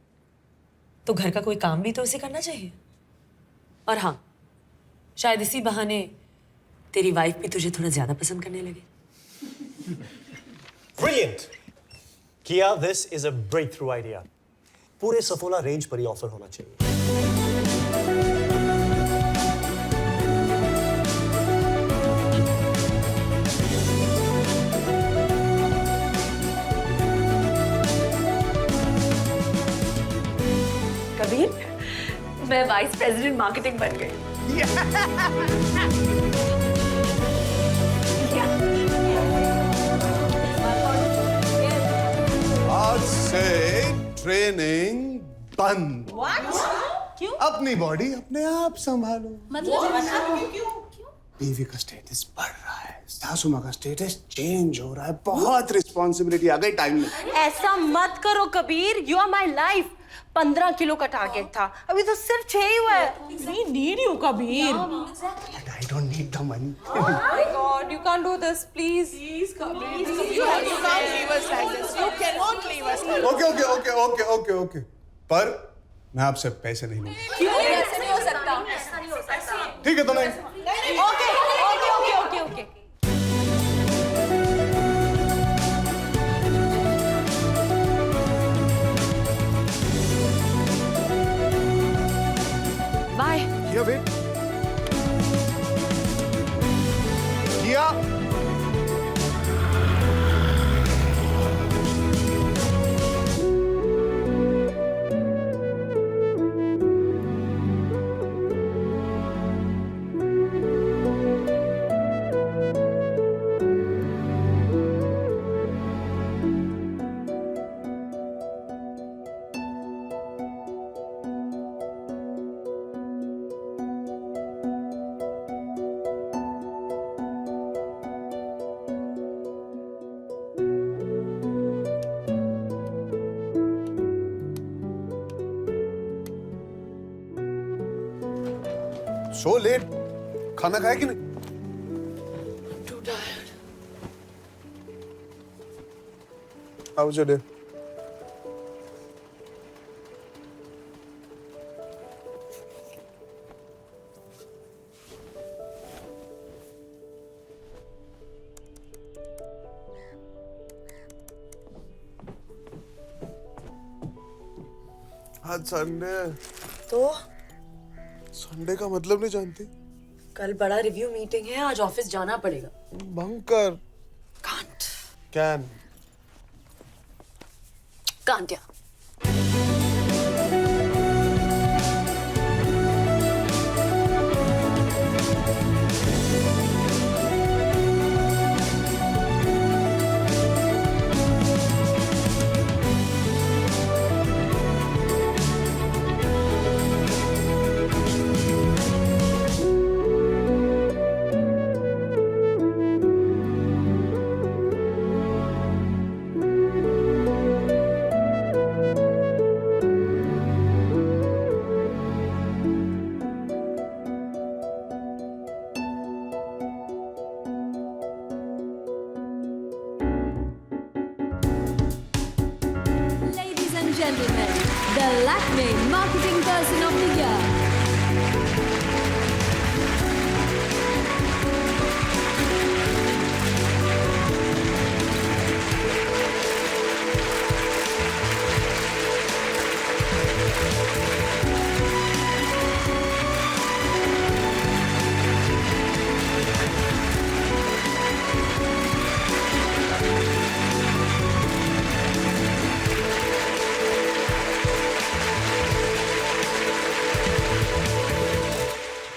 तो घर का कोई काम भी तो उसे करना चाहिए। और हाँ, शायद इसी बहाने तेरी वाइफ भी तुझे थोड़ा ज्यादा पसंद करने लगे। Brilliant! Kia, this is a breakthrough idea. पूरे सफोला रेंज पर ही ऑफर होना चाहिए। कबीर, मैं वाइस प्रेसिडेंट मार्केटिंग बन गई। आज से ट्रेनिंग बंद। क्यों? अपनी बॉडी अपने आप संभालो। मतलब बीवी का स्टेटस बढ़ रहा है, सासू माँ का स्टेटस चेंज हो रहा है, बहुत रिस्पॉन्सिबिलिटी आ गई टाइम में। ऐसा मत करो Kabir, you are my life. 15 kilo का टारगेट था, अभी तो सिर्फ 6 ही हुआ है। We need you, Kabir. But I don't need the money. Oh my God, you can't do this, please. Please, Kabir. You can't leave us like this. You cannot leave us like this. Okay. पर मैं आपसे पैसे नहीं लूंगा। क्यों? ऐसा नहीं हो सकता। ऐसा नहीं हो सकता। ठीक है तो नहीं। Okay. बाय। किया वेट। किया। So late. खाना खाया कि नहीं? Too tired. How was your day? आज संडे है। तो संडे का मतलब नहीं जानती? कल बड़ा रिव्यू मीटिंग है, आज ऑफिस जाना पड़ेगा। Bunker. Can. Kantia. Gentlemen, the Lakme Marketing Person of the Year.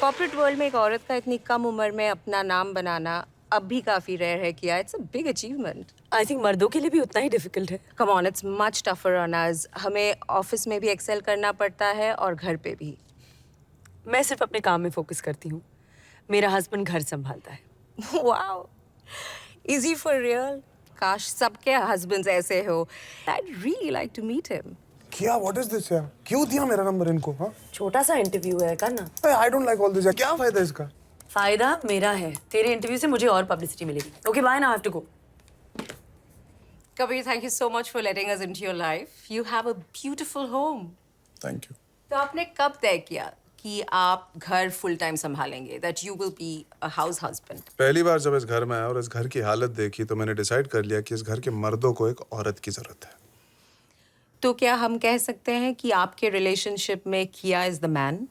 Corporate world में एक औरत का इतनी कम उम्र में अपना नाम बनाना अब भी काफी रेयर है किया। It's a big achievement. I think मर्दों के लिए भी उतना ही डिफिकल्ट है। Come on, it's much tougher on us. हमें ऑफिस में भी एक्सेल करना पड़ता है और घर पे भी। मैं सिर्फ अपने काम में फोकस करती हूँ, मेरा हस्बैंड घर संभालता है। Wow, easy for real. काश सबके हस्बैंड्स ऐसे हो। I really like to meet him. क्या व्हाट इज दिस यार? क्यों दिया मेरा नंबर इनको? हाँ, छोटा सा इंटरव्यू है, करना। I don't like all this यार। क्या फायदा इसका? फायदा मेरा है, तेरे इंटरव्यू से मुझे और पब्लिसिटी मिलेगी। Okay bye, now I have to go. Kabir, thank you so much for letting us into your life. You have a beautiful home. Thank you. तो आपने कब तय किया कि आप घर फुल टाइम संभालेंगे, that you will be a house husband? पहली बार जब इस घर में आया और इस घर की हालत देखी तो मैंने डिसाइड कर लिया कि इस घर के मर्दों को एक औरत की जरूरत है। तो क्या हम कह सकते हैं कि आपके रिलेशनशिप में किया इज द मैन?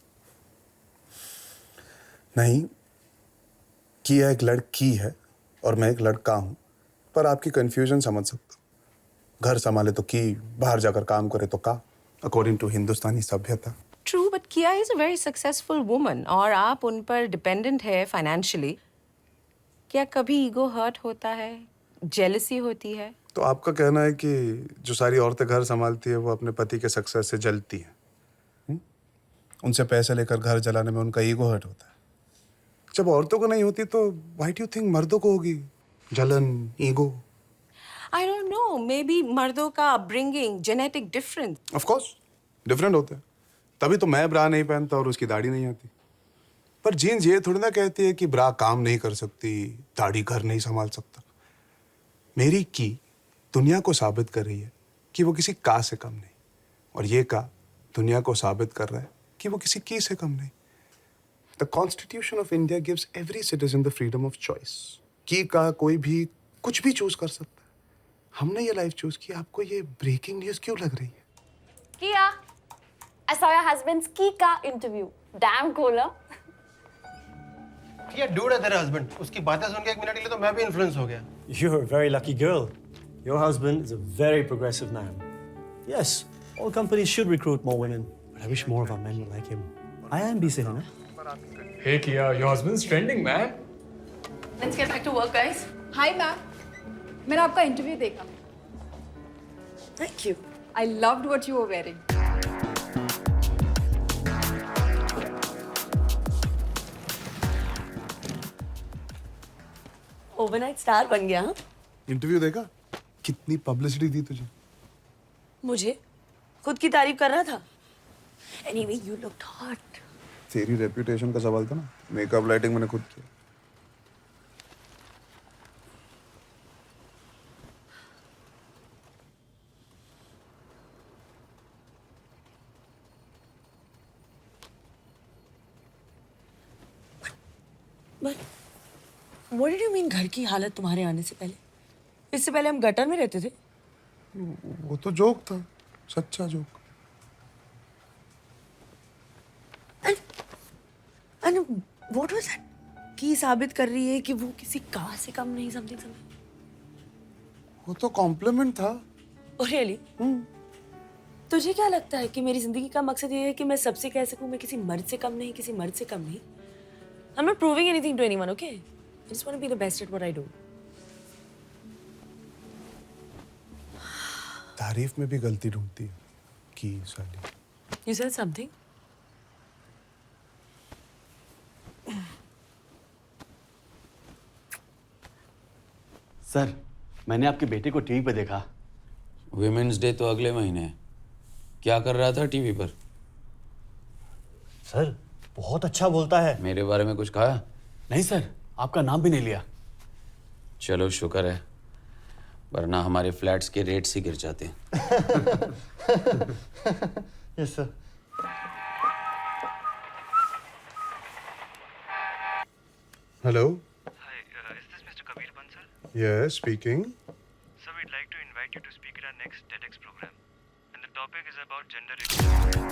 नहीं, किया एक लड़की है और मैं एक लड़का हूं, पर आपकी कंफ्यूजन समझ सकता हूं। घर संभाले तो की, बाहर जाकर काम करे तो का, अकॉर्डिंग टू हिंदुस्तानी सभ्यता। ट्रू, बट किया is a very successful woman और आप उन पर डिपेंडेंट है फाइनेंशियली। क्या कभी ईगो हर्ट होता है, जेलसी होती है? तो आपका कहना है कि जो सारी औरतें घर संभालती है वो अपने पति के सक्सेस से जलती हैं? उनसे पैसे लेकर घर चलाने में उनका ईगो हर्ट होता है। जब औरतों को नहीं होती तो व्हाई डू यू थिंक मर्दों को होगी जलन, ego? I don't know, may be मर्दों का upbringing, genetic difference. Of course different होते हैं, तभी तो मैं ब्रा नहीं पहनता और उसकी दाढ़ी नहीं आती। पर जीन्स ये थोड़ी ना कहती है कि ब्रा काम नहीं कर सकती, दाढ़ी घर नहीं संभाल सकता। मेरी की दुनिया को साबित कर रही है कि वो किसी का से कम नहीं, और ये का दुनिया को साबित कर रहा है कि वो किसी की से कम नहीं। The constitution of India gives every citizen the freedom of choice. की का कोई भी कुछ भी चूज कर सकता है। हमने ये लाइफ चूज की, आपको ये ब्रेकिंग न्यूज क्यों लग रही है? Kia, I saw your husband's Kika interview. Damn cool, huh? क्या डूड है तेरा हस्बैंड? उसकी बातें सुन के 1 मिनट के लिए तो मैं भी इन्फ्लुएंस हो गया। You're a very lucky girl. Your husband is a very progressive man. Yes, all companies should recruit more women, but I wish more of our men were like him. I am busy, huh? Hey Kia, your husband's trending, man. Let's get back to work, guys. Hi, ma'am. मैंने आपका interview देखा। Thank you. I loved what you were wearing. Overnight star बन गया। हाँ? Interview देखा? कितनी publicity दी तुझे? मुझे खुद की तारीफ कर रहा था। Anyway, you looked hot. तेरी रेपुटेशन का सवाल था ना, मेकअप लाइटिंग मैंने खुद किया। But what did you mean घर की हालत तुम्हारे आने से पहले? इससे पहले हम गटर में रहते थे। वो तो जोक था, सच्चा joke. And what was that? की साबित कर रही है कि वो किसी का से कम नहीं, समथिंग समथिंग। वो तो कॉम्प्लीमेंट था। Oh really? तुझे क्या लगता है कि मेरी जिंदगी का मकसद ये है कि मैं सबसे कह सकूं मैं किसी मर्द से कम नहीं, किसी मर्द से कम नहीं? I'm not proving anything to anyone, okay? I just want to be the best at what I do. तारीफ में भी गलती ढूंढती है की साली। You said something? सर, मैंने आपके बेटे को टीवी पे देखा। विमेंस डे तो अगले महीने है। क्या कर रहा था टीवी पर? सर, बहुत अच्छा बोलता है। मेरे बारे में कुछ कहा? नहीं सर, आपका नाम भी नहीं लिया। चलो शुक्र है, वरना हमारे फ्लैट्स के रेट्स ही गिर जाते। Yes sir. Hello. Hi, is this Mr. Kabir Bansal? Yes, speaking. Sir, we'd like to invite you to speak at our next TEDx program. And the topic is about gender equality.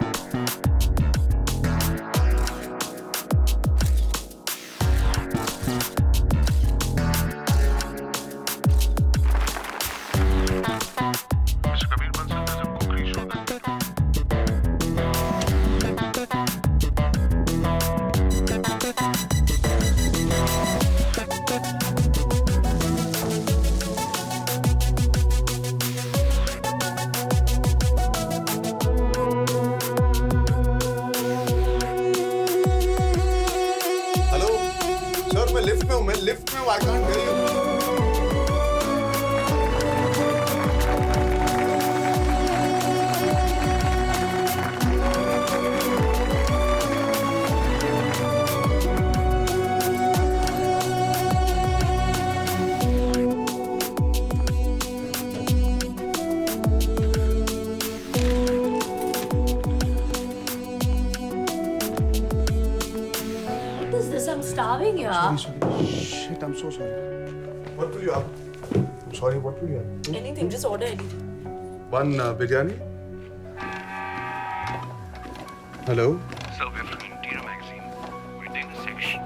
Mr. Kabir Bansal, there's a cookery show hello sir, मैं lift में हूँ, I can't hear you. Because I'm starving, yeah. Sorry. Shit, I'm so sorry. What will you have? I'm sorry, what will you have? Anything, just order anything. One biryani. Hello? Sir, we're from Interior Magazine. We're doing a section.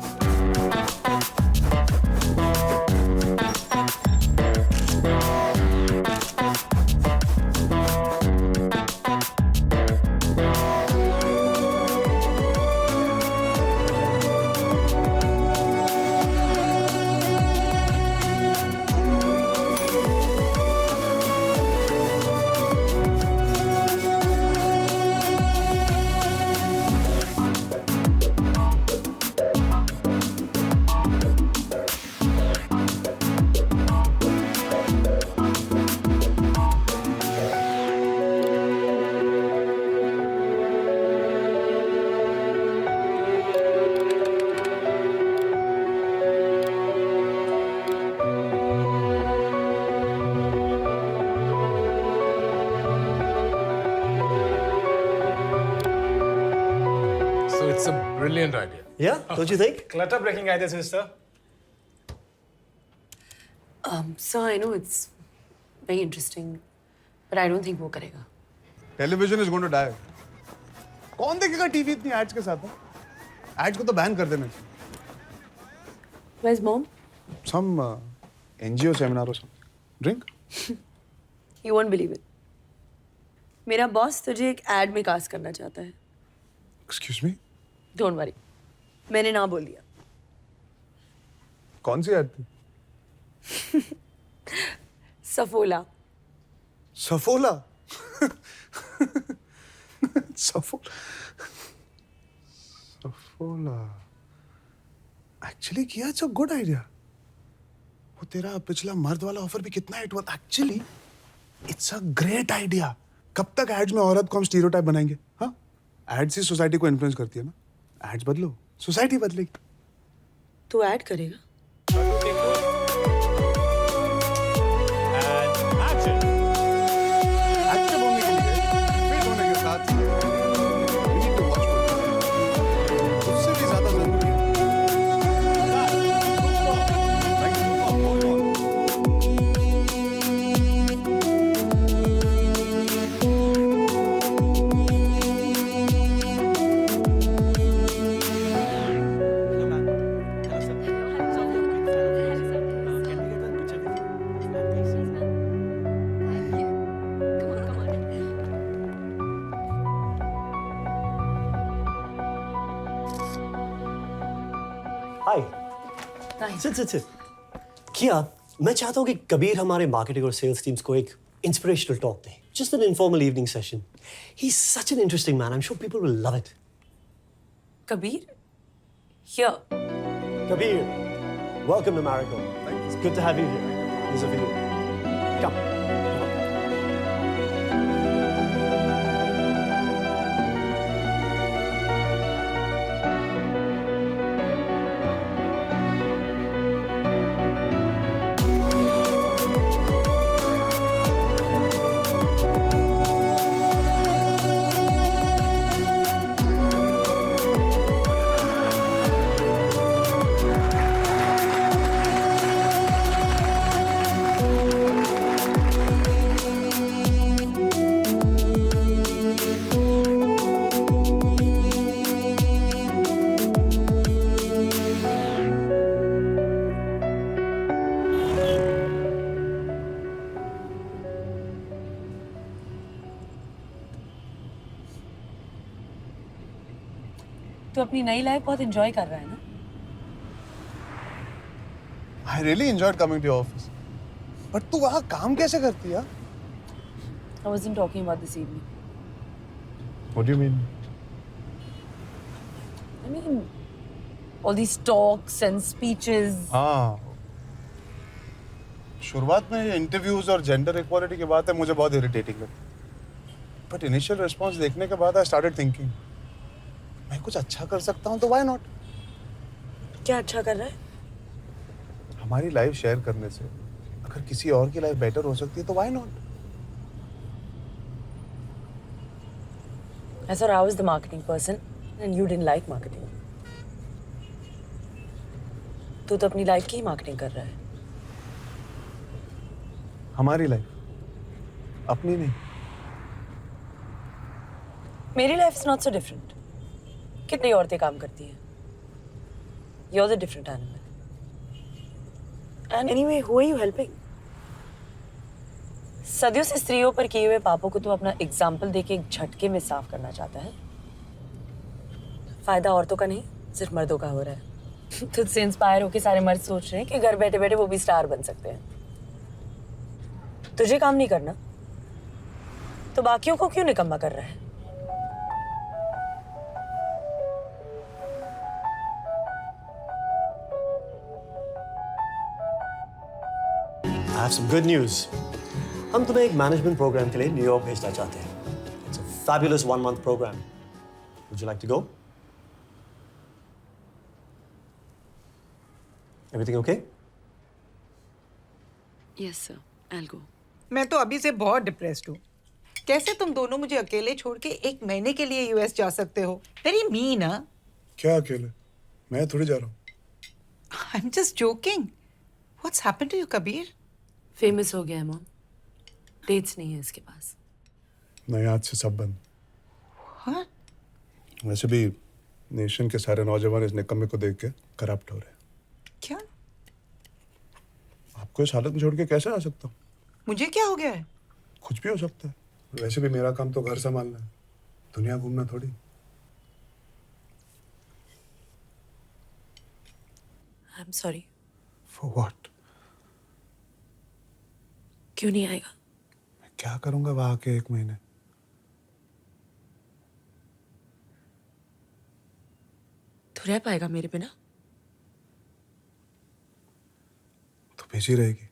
So it's a brilliant idea. Yeah, don't you think? Clutter breaking idea, sister. Sir, I know it's very interesting, but I don't think वो करेगा. Television is going to die. कौन देखेगा TV इतनी ads के साथ? Ads को तो ban कर देना चाहिए. Where's mom? Some NGO seminar or something. Drink? You won't believe it. मेरा बॉस तुझे एक एड में कास्ट करना चाहता है. Excuse me? Don't worry. मैंने ना बोल दिया. कौन सी एड थी? सफोला. सफोला? सफोला. एक्चुअली किया इट्स अ गुड आइडिया. वो तेरा पिछला मर्द वाला ऑफर भी कितना हिट हुआ था. Actually it's a great idea. कब तक एड्स में औरत को हम स्टीरियोटाइप बनाएंगे? हाँ, एड्स ही सोसाइटी को इन्फ्लुएंस करती है ना. एड्स बदलो, सोसाइटी बदलेगी. तू ऐड करेगा? एक्टिव होने के लिए, फिट होने के साथ we need to watch what we do. उससे भी ज्यादा जरूरी है. हाय. सिट. किया, मैं चाहता हूँ कि कबीर हमारे मार्केटिंग और सेल्स टीम्स को एक inspirational talk they. Just an informal evening session. He's such an interesting man. I'm sure people will love it. Kabir? Here. Kabir, welcome to Marigold. It's good to have you here. These are for you. Come. तू अपनी नई life बहुत enjoy कर रहा है ना? I really enjoyed coming to your office. But तू वहाँ काम कैसे करती है? I wasn't talking about this evening. What do you mean? I mean, all these talks and speeches. हाँ. शुरुआत में इंटरव्यूज और जेंडर इक्वालिटी की बात है मुझे बहुत इरिटेटिंग लगती. बट इनिशियल रिस्पांस देखने के बाद आई स्टार्टेड थिंकिंग मैं कुछ अच्छा कर सकता हूँ तो व्हाई नॉट. क्या अच्छा कर रहा है? हमारी लाइफ शेयर करने से अगर किसी और की लाइफ बेटर हो सकती है तो why not. I thought I was the marketing person and you didn't like marketing. तू तो अपनी लाइफ की ही मार्केटिंग कर रहा है। हमारी लाइफ, अपनी नहीं। मेरी life is not so different. कितनी औरतें काम करती हैं। You're the different animal. And anyway, who are you helping? सदियों से स्त्रियों पर किए हुए पापों को तो अपना एग्जाम्पल देके एक झटके में साफ करना चाहता है। फायदा औरतों का नहीं, सिर्फ मर्दों का हो रहा है। तुझसे इंस्पायर होके सारे मर्द सोच रहे हैं कि घर बैठे बैठे वो भी स्टार बन सकते हैं। तुझे काम नहीं करना तो बाकियों को क्यों निकम्मा कर रहा है? I have some good news. हम तुम्हें एक मैनेजमेंट प्रोग्राम के लिए न्यूयॉर्क भेजना चाहते हैं. It's a fabulous 1-month program. Would you like to go? Everything okay? Yes, sir. I'll go. मैं तो अभी से बहुत डिप्रेस्ड हूँ। कैसे तुम दोनों मुझे अकेले छोड़ के 1 महीने के लिए यूएस जा सकते हो? वेरी मीन, हाँ? क्या अकेले? मैं थोड़ी जा रहा हूँ। I'm just joking. What's happened to you, Kabir? Famous हो गया है मॉम। डेट्स नहीं है इसके पास। नहीं, आज से सब बंद। What? वैसे भी नेशन के सारे नौजवान इस निकम्मे को देख के करप्ट हो रहे हैं। क्या? आपको इस हालत में छोड़ के कैसे आ सकता हूँ? मुझे क्या हो गया है? कुछ भी हो सकता है। वैसे भी मेरा काम तो घर संभालना है, दुनिया घूमना थोड़ी। I'm sorry. For what? क्यों नहीं आएगा? मैं क्या करूंगा वहां के 1 महीने? तू रह पाएगा मेरे बिना? तो बिजी रहेगी।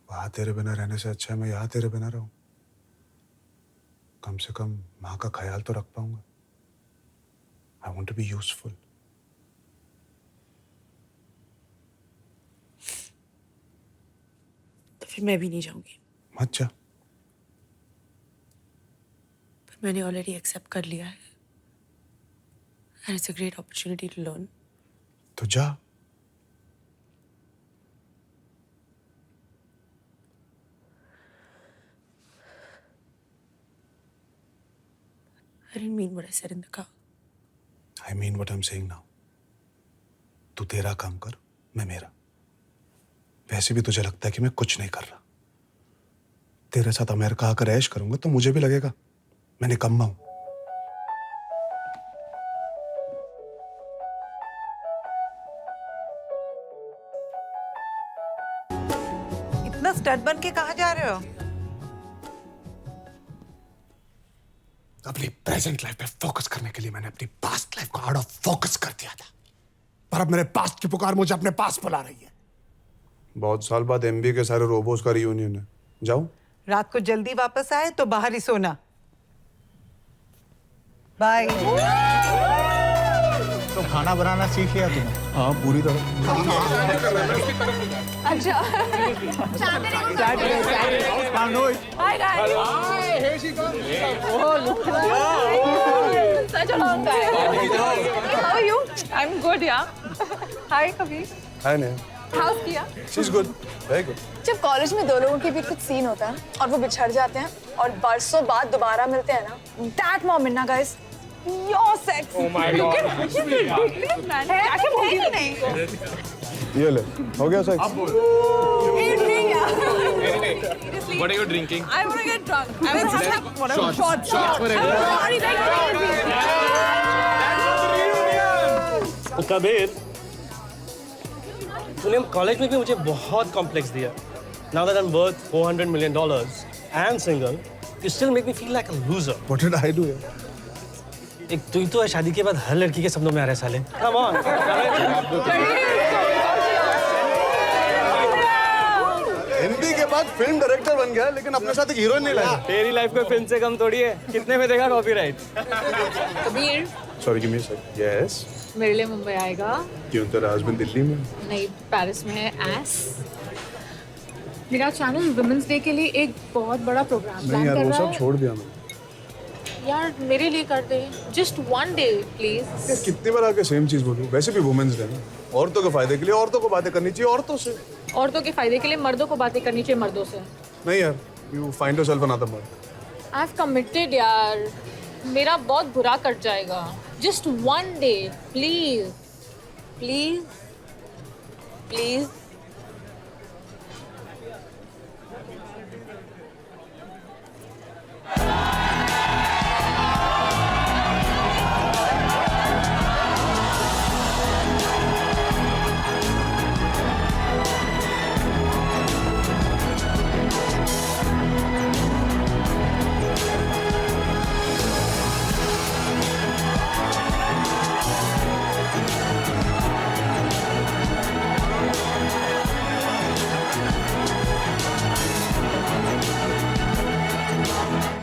वहां तेरे बिना रहने से अच्छा है मैं यहाँ तेरे बिना रहूं। कम से कम माँ का ख्याल तो रख पाऊंगा। I want to be useful. तो फिर मैं भी नहीं जाऊंगी। मत जा। पर मैंने ऑलरेडी एक्सेप्ट कर लिया है। And it's a great opportunity to learn. तो जा। I didn't mean what I said in the car. I mean what I'm saying now. तू तेरा काम कर, मैं मेरा। वैसे भी तुझे लगता है कि मैं कुछ नहीं कर रहा। तेरे साथ अमेरिका आकर ऐश करूंगा तो मुझे भी लगेगा मैं निकम्मा हूं। इतना स्टड बन के कहाँ जा रहे हो? अपनी प्रेजेंट लाइफ पे फोकस करने के लिए मैंने अपनी पास्ट लाइफ को आउट ऑफ फोकस कर दिया था, पर अब मेरे पास्ट की पुकार मुझे अपने पास बुला रही है। बहुत साल बाद एमबी के सारे रोबोट्स का रियूनियन है। जाऊं? रात को जल्दी वापस आए तो बाहर ही सोना। बाय। तो खाना बनाना सीख लिया तूने? हाँ, पूरी तरह। अच्छा। Hi guys. Here she comes. Oh, look at that. Such a long time. How are you? I'm good, yeah. Hi, Kabir. है नहीं? How's Kia? She's good. Very good. जब कॉलेज में 2 लोगों के बीच कुछ सीन होता है और वो बिछड़ जाते हैं और बरसों बाद दोबारा मिलते हैं ना, that moment ना guys, your sex. Oh my God. Ridiculous man. क्या बोल नहीं? ये ले, हो गया sex? What are you drinking? I want to get drunk. I want to have whatever. Shots. Kabir, तूने कॉलेज में भी मुझे बहुत कॉम्प्लेक्स दिया। Now that I'm worth $400 million and single, you still make me feel like a loser. What did I do? एक तू ही तो है शादी के बाद हर लड़की के सपनों में आ रहा है साले। Come on. एमबी के बाद फिल्म डायरेक्टर बन गया, लेकिन अपने साथ एक हीरोइन नहीं लाया। तेरी लाइफ कोई फिल्म से कम थोड़ी है। कितने में देगा copyright? Kabir, Sorry, give me a sec. Yes. मेरे लिए मुंबई आएगा? क्यों, तेरा हस्बैंड दिल्ली में? नहीं, पेरिस में है। एस मेरा चैनल वुमेन्स डे के लिए एक बहुत बड़ा प्रोग्राम प्लान नहीं यार, कर वो रहा सब है। छोड़ दिया मैंने। यार मेरे लिए कर दे, जस्ट वन डे प्लीज। यार कितनी बार आके सेम चीज बोलूं? वैसे भी वुमेन्स डे ना, औरतों के फायदे के लिए औरतों को बातें करनी चाहिए औरतों से। औरतों के फायदे के लिए मर्दों को बातें करनी चाहिए मर्दों से। नहीं यार, यू फाइंड योरसेल्फ अनदर मर्द। आई हैव कमिटेड यार, मेरा बहुत बुरा कट जाएगा। Just one day please please please.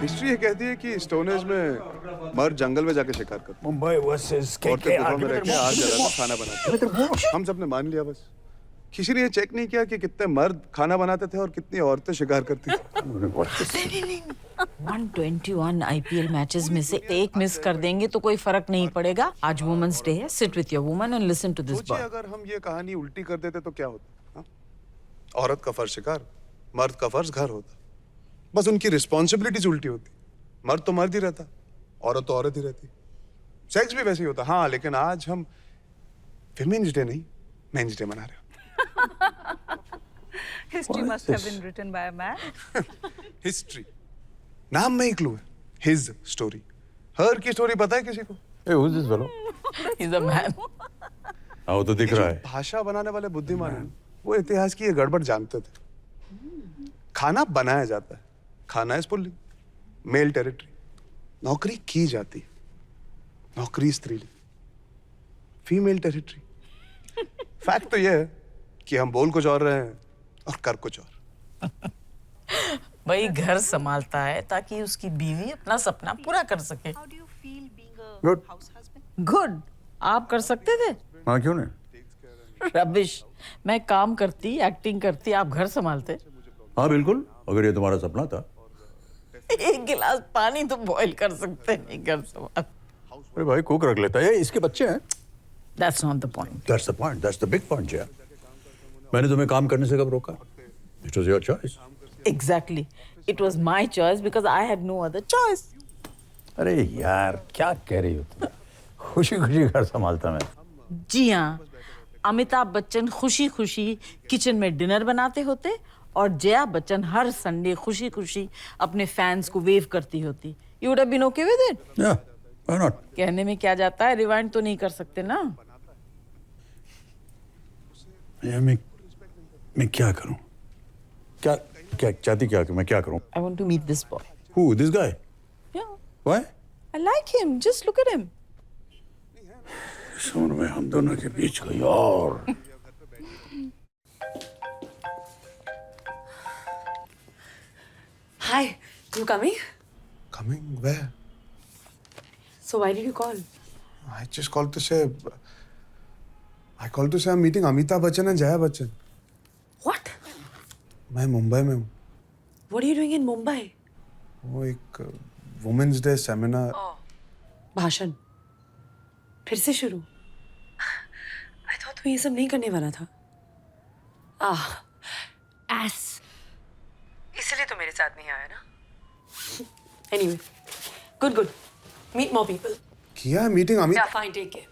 History ये कहती है कि स्टोनेज में मर्द जंगल में जाके शिकार करते। मुंबई वर्सेस औरतें गुफा में रह के आग जलाकर खाना बनाते। हम सबने मान लिया बस। किसी ने ये चेक नहीं किया कि कितने मर्द खाना बनाते थे और कितनी औरतें शिकार करती थी। 121 आईपीएल मैचेस में से एक मिस कर देंगे तो कोई फर्क नहीं पड़ेगा। आज वुमेन्स डे है, sit with your woman and listen to this सोचिए बॉय। अगर हम ये कहानी उल्टी कर देते तो क्या होता? हाँ? औरत का फर्ज शिकार, मर्द का फर्ज घर होता। बस उनकी रिस्पॉन्सिबिलिटीज उल्टी होती। मर्द तो मर्द ही रहता, औरत तो औरत ही रहती। सेक्स भी वैसे ही होता। हाँ, लेकिन आज हम विमेन्स डे नहीं मेंस डे मना रहे हो। History must have been written by a man. History नाम में ही क्लू है। हिज स्टोरी, हर की स्टोरी पता है किसी को? Hey, who's this fellow? He's a man. हाँ, वो तो दिख रहा है। भाषा बनाने वाले बुद्धिमान हैं, वो इतिहास की ये गड़बड़ जानते थे। खाना बनाया जाता है, खाना इज पुल्लिंग, मेल टेरिटरी। नौकरी की जाती है, नौकरी स्त्रीलिंग, फीमेल टेरिटरी। फैक्ट तो ये है कि हम बोल कुछ और रहे हैं और कर कुछ और। भाई घर संभालता है ताकि उसकी बीवी अपना सपना पूरा कर सके। Good good. आप कर सकते थे? हाँ, क्यों नहीं? रबिश, मैं काम करती, एक्टिंग करती, आप घर संभालते। हाँ बिल्कुल, अगर ये तुम्हारा सपना था। एक गिलास पानी तो बॉईल कर सकते नहीं घर संभाल। अरे भाई, कुक रख लेता है, इसके बच्चे हैं। That's not the point. That's the point. That's the big point, yeah. मैंने तुम्हें काम करने से कब रोका? It was your choice. Exactly. It was my choice because I had no other choice. अरे यार, क्या कह रही हो तुम? खुशी खुशी घर संभालता मैं। जी हाँ, अमिताभ बच्चन खुशी खुशी किचन में डिनर बनाते होते और जया बच्चन हर संडे खुशी खुशी अपने फैंस को वेव करती होती। You would have been okay with it? Yeah, why not? कहने में क्या जाता है, रिवाइंड तो नहीं कर सकते ना। यार मैं क्या करूं? क्या क्या चाहती क्या कि मैं क्या करूं? I want to meet this boy. Who? This guy? Yeah. Why? I like him. Just look at him. सुन में हम दोनों के बीच कोई और। Hi, you coming? Coming where? So why did you call? I just called to say. I called to say I'm meeting Amitabh Bachchan and Jaya Bachchan. What? मैं मुंबई में हूँ। What are you doing in Mumbai? वो एक women's day seminar. भाषण फिर से शुरू। I thought तू ये सब नहीं करने वाला था। एस इसलिए तो मेरे साथ नहीं आया ना। Anyway, good. Meet more people. किया meeting Amit. Yeah, fine. Take care.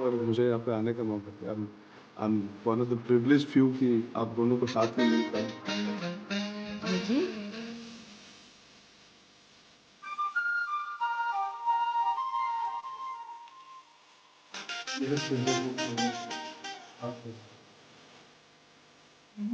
और मुझे यहाँ पे आने का मौका दिया। I'm one of the privileged few कि आप दोनों को साथ में मिलता है। This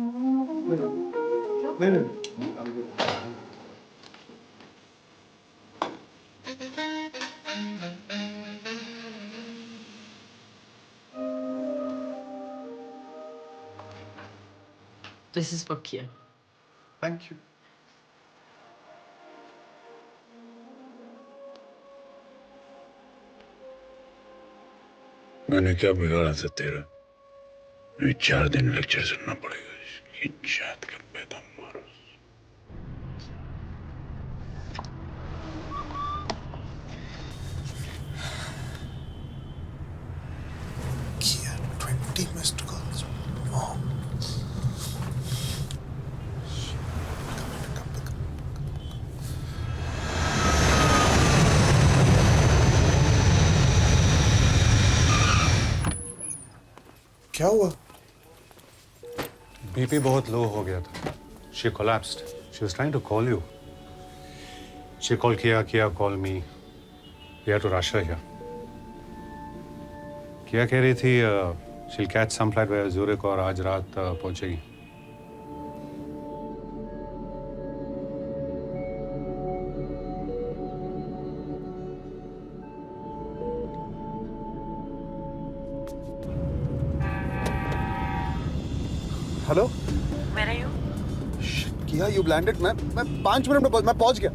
is for Kia. Thank you. मैंने क्या बिगाड़ा था तेरा? अभी 4 दिन लेक्चर सुनना पड़ेगा इसकी जात का पैदा मारो। Kia, 20 missed calls. Mom. क्या हुआ? बीपी बहुत लो हो गया था. She collapsed. She was trying to call you. She called Kia call me. We had to rush her here. Kia कह रही थी she'll catch some flight via Zurich और आज रात पहुंचेगी. Hello Where are you? किया यू लैंडेड. मैं 5 minute में मैं पहुंच गया.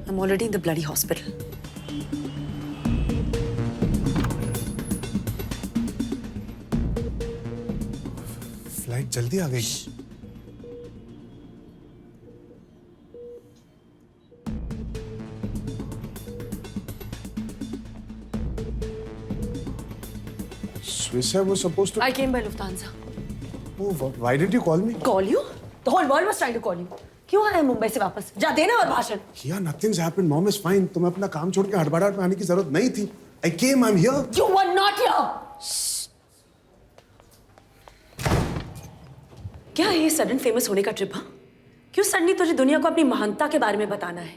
I'm already in the bloody hospital. Flight जल्दी आ गई. Swiss Air was supposed to. I came by Lufthansa. Oh, why didn't you call me? Call you? The whole world was trying to call you. क्यों आया मुंबई से वापस? जा देना और भाषण. किया nothing's happened. Mom is fine. तुम्हें अपना काम छोड़ के हड़बड़ाहट में आने की जरूरत नहीं थी. I came. I'm here. You were not here. क्या है ये सडन फेमस होने का ट्रिप? हाँ, क्यों सडनली तुझे दुनिया को अपनी महानता के बारे में बताना है?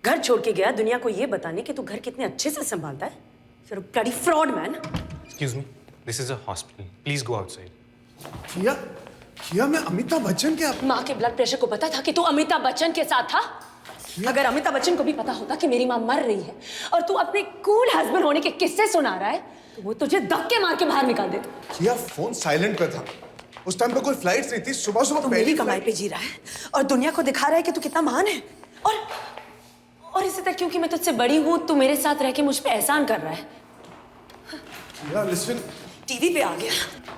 घर छोड़ के गया दुनिया को ये बताने कि तू घर कितने अच्छे से संभालता है. You're a bloody fraud, man. Excuse me. This is a hospital. Please go outside. किया मैं अमिताभ बच्चन के माँ के ब्लड प्रेशर को पता था कि तू अमिताभ बच्चन के साथ था. अगर अमिताभ बच्चन को भी पता होता कि मेरी माँ मर रही है और तू अपने कूल हस्बैंड होने के किस्से सुना रहा है तो वो तुझे धक्के मार के बाहर निकाल देता. किया फोन साइलेंट पे था. उस टाइम पे कोई फ्लाइट्स नहीं थी. सुबह तू मेरी कमाई पे जी रहा है और दुनिया को दिखा रहा है कि तू कितना महान है. और इसी तरह क्योंकि मैं तुझसे बड़ी हूँ तू मेरे साथ रह के मुझ पे एहसान कर रहा है. किया लिसन. टीवी पे आ गया,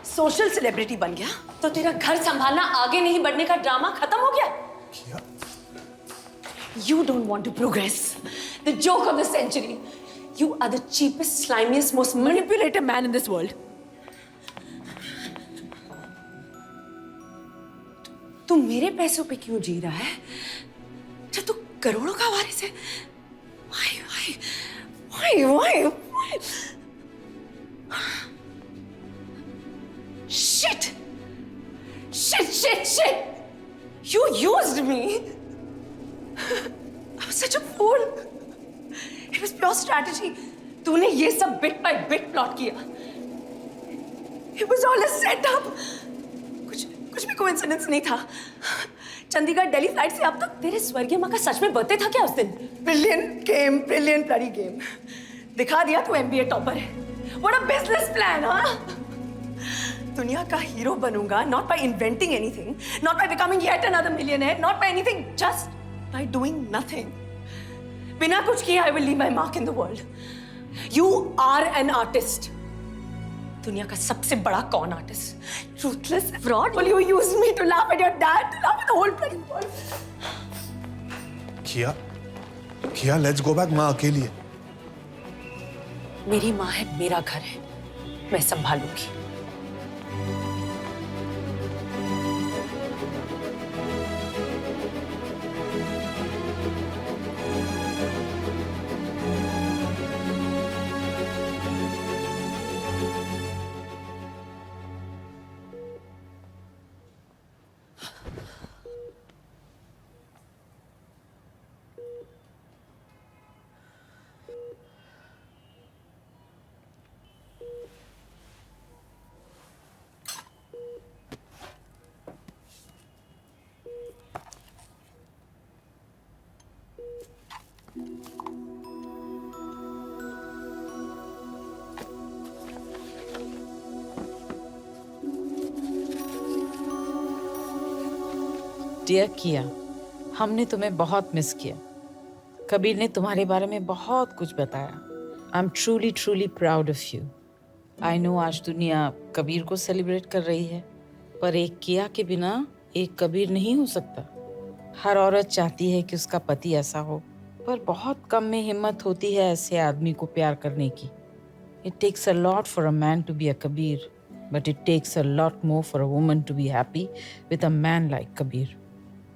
सोशल सेलिब्रिटी बन गया तो तेरा घर संभालना आगे नहीं बढ़ने का ड्रामा खत्म हो गया. You don't want to progress. The joke of the century. You are the cheapest, slimiest, most manipulative man in this world. तू मेरे पैसों पे क्यों जी रहा है? जब तू करोड़ों का वारिस है. Why? Shit! You used me. I was such a fool. It was pure strategy. तूने ये सब bit by bit plot किया. It was all a setup. कुछ भी coincidence नहीं था. चंडीगढ़ दिल्ली फ्लाइट से अब तक तेरे स्वर्गीय माँ का सच में बर्थडे था क्या उस दिन? Brilliant bloody game. दिखा दिया तू MBA टॉपर है. What a business plan, हाँ? दुनिया का हीरो बनूंगा not by inventing anything, not by becoming yet another millionaire, not by anything, just by doing nothing. बिना कुछ किए I will leave my mark in the world. You are an artist. दुनिया का सबसे बड़ा cone artist. Ruthless fraud. Will you use me to laugh at your dad, to laugh at the whole bloody world? किया let's go back. माँ अकेली है. मेरी माँ है, मेरा घर है, मैं संभालूंगी. डियर किया, हमने तुम्हें बहुत मिस किया। कबीर ने तुम्हारे बारे में बहुत कुछ बताया। I am truly truly proud of you. I know आज दुनिया कबीर को सेलिब्रेट कर रही है, पर एक किया के बिना एक कबीर नहीं हो सकता। हर औरत चाहती है कि उसका पति ऐसा हो, पर बहुत कम में हिम्मत होती है ऐसे आदमी को प्यार करने की। It takes a lot for a man to be a Kabir, but it takes a lot more for a woman to be happy with a man like Kabir.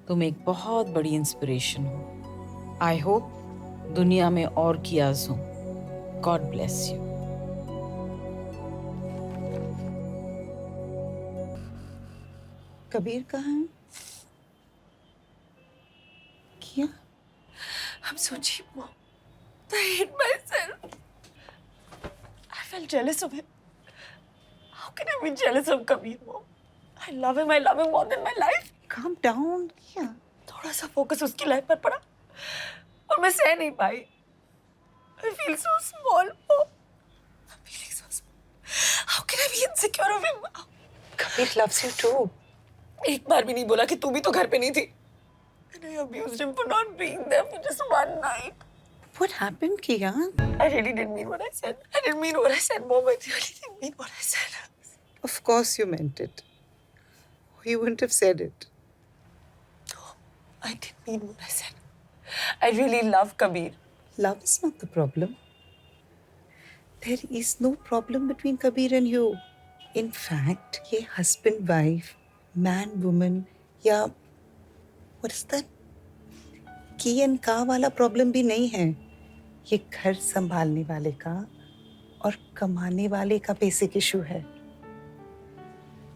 तुम एक बहुत बड़ी इंस्पिरेशन हो। I hope दुनिया में और कियाज हो। God bless you. Kabir कहाँ है? किया? I'm so cheap, Mom. I hate myself. I felt jealous of him. How can I be jealous of Kabir, Mom? I love him more than my life. Calm down, किया? थोड़ा सा focus उसकी life पर पड़ा और मैं सह नहीं पाई। I feel so small, Mom. I'm feeling so small. How can I be insecure of him? Kabir loves you too. एक बार भी नहीं बोला कि तू भी तो घर पे नहीं थी। And I abused him for not being there for just one night. What happened, Kiya? I really didn't mean what I said. I didn't mean what I said, Mom. I really didn't mean what I said. Of course you meant it. Or you wouldn't have said it. I didn't mean what I said. I really love Kabir. Love is not the problem. There is no problem between Kabir and you. In fact, ये husband wife, man woman या what is that? की and का वाला problem भी नहीं है। ये घर संभालने वाले का और कमाने वाले का बेसिक इशू है।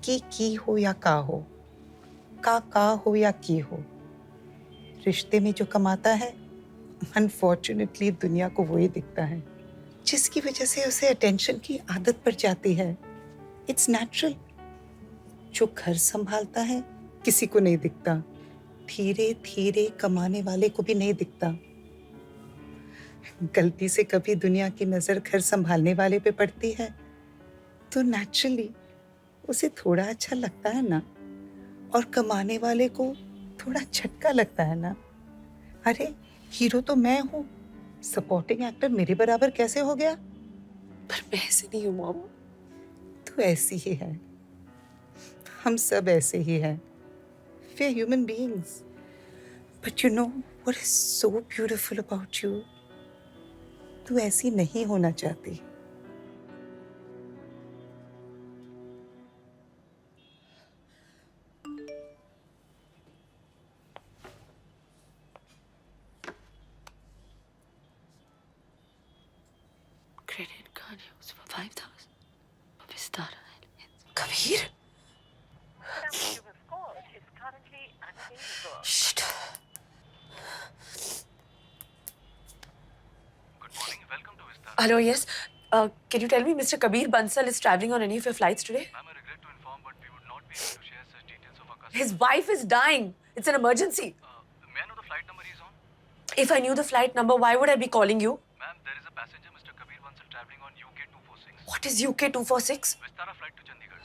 की हो या का हो, का हो या की हो, रिश्ते में जो कमाता है अनफॉर्चुनेटली दुनिया को वही दिखता है, जिसकी वजह से उसे अटेंशन की आदत पड़ जाती है। It's natural. जो घर संभालता है किसी को नहीं दिखता, धीरे धीरे कमाने वाले को भी नहीं दिखता। गलती से कभी दुनिया की नजर घर संभालने वाले पे पड़ती है तो नेचुरली उसे थोड़ा अच्छा लगता है ना, और कमाने वाले को थोड़ा झटका लगता है ना। अरे हीरो तो मैं हूँ, सपोर्टिंग एक्टर मेरे बराबर कैसे हो गया? पर मैं ऐसे नहीं हूँ, मॉम। तू ऐसी ही है, हम सब ऐसे ही हैं। We are human beings. But you know what is so beautiful about you? तू ऐसी नहीं होना चाहती। Credit card used for 5,000 for Vistara. Kabir? Shit. Hello, yes. Can you tell me Mr. Kabir Bansal is traveling on any of your flights today? Ma'am, I regret to inform, but we would not be able to share such details of our customer. His wife is dying. It's an emergency. May I know the flight number he's on? If I knew the flight number, why would I be calling you? Ma'am, there is a passenger, Mr. Kabir Bansal, traveling on UK 246. What is UK 246? Vistara flight to Chandigarh.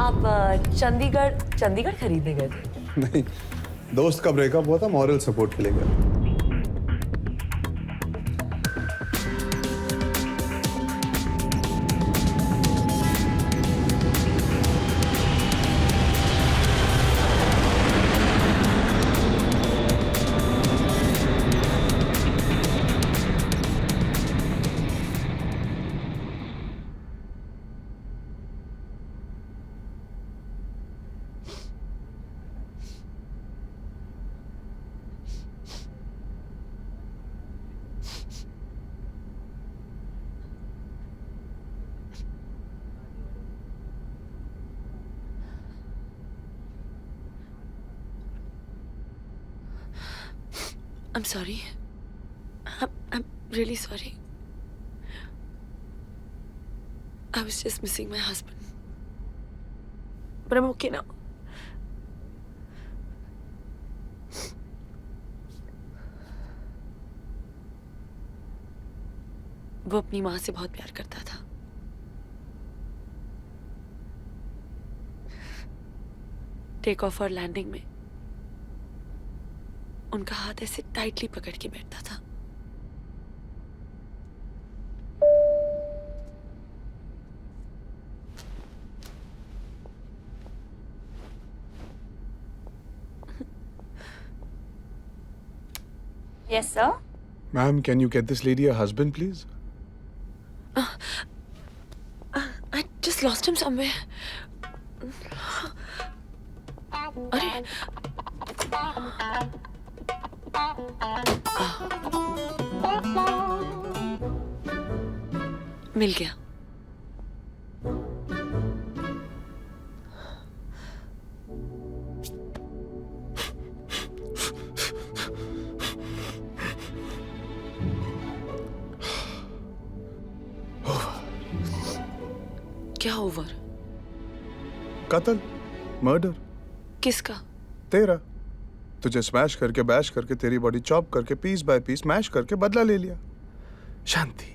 आप चंडीगढ़ खरीदने गए थे? नहीं, दोस्त का breakup हुआ था, moral support के लिए गया। I'm sorry. I'm really sorry. I was just missing my husband. But I'm okay now. वो अपनी माँ से बहुत प्यार करता था। टेक ऑफ और लैंडिंग में उनका हाथ ऐसे टाइटली पकड़ के बैठता था। Yes, sir. Ma'am, can you get this lady a husband, please? I just lost him somewhere. अरे मिल गया। क्या ओवर? कत्ल, मर्डर। किसका? तेरा। तुझे स्मैश करके बैश करके तेरी बॉडी चॉप करके पीस बाय पीस मैश करके बदला ले लिया। शांति।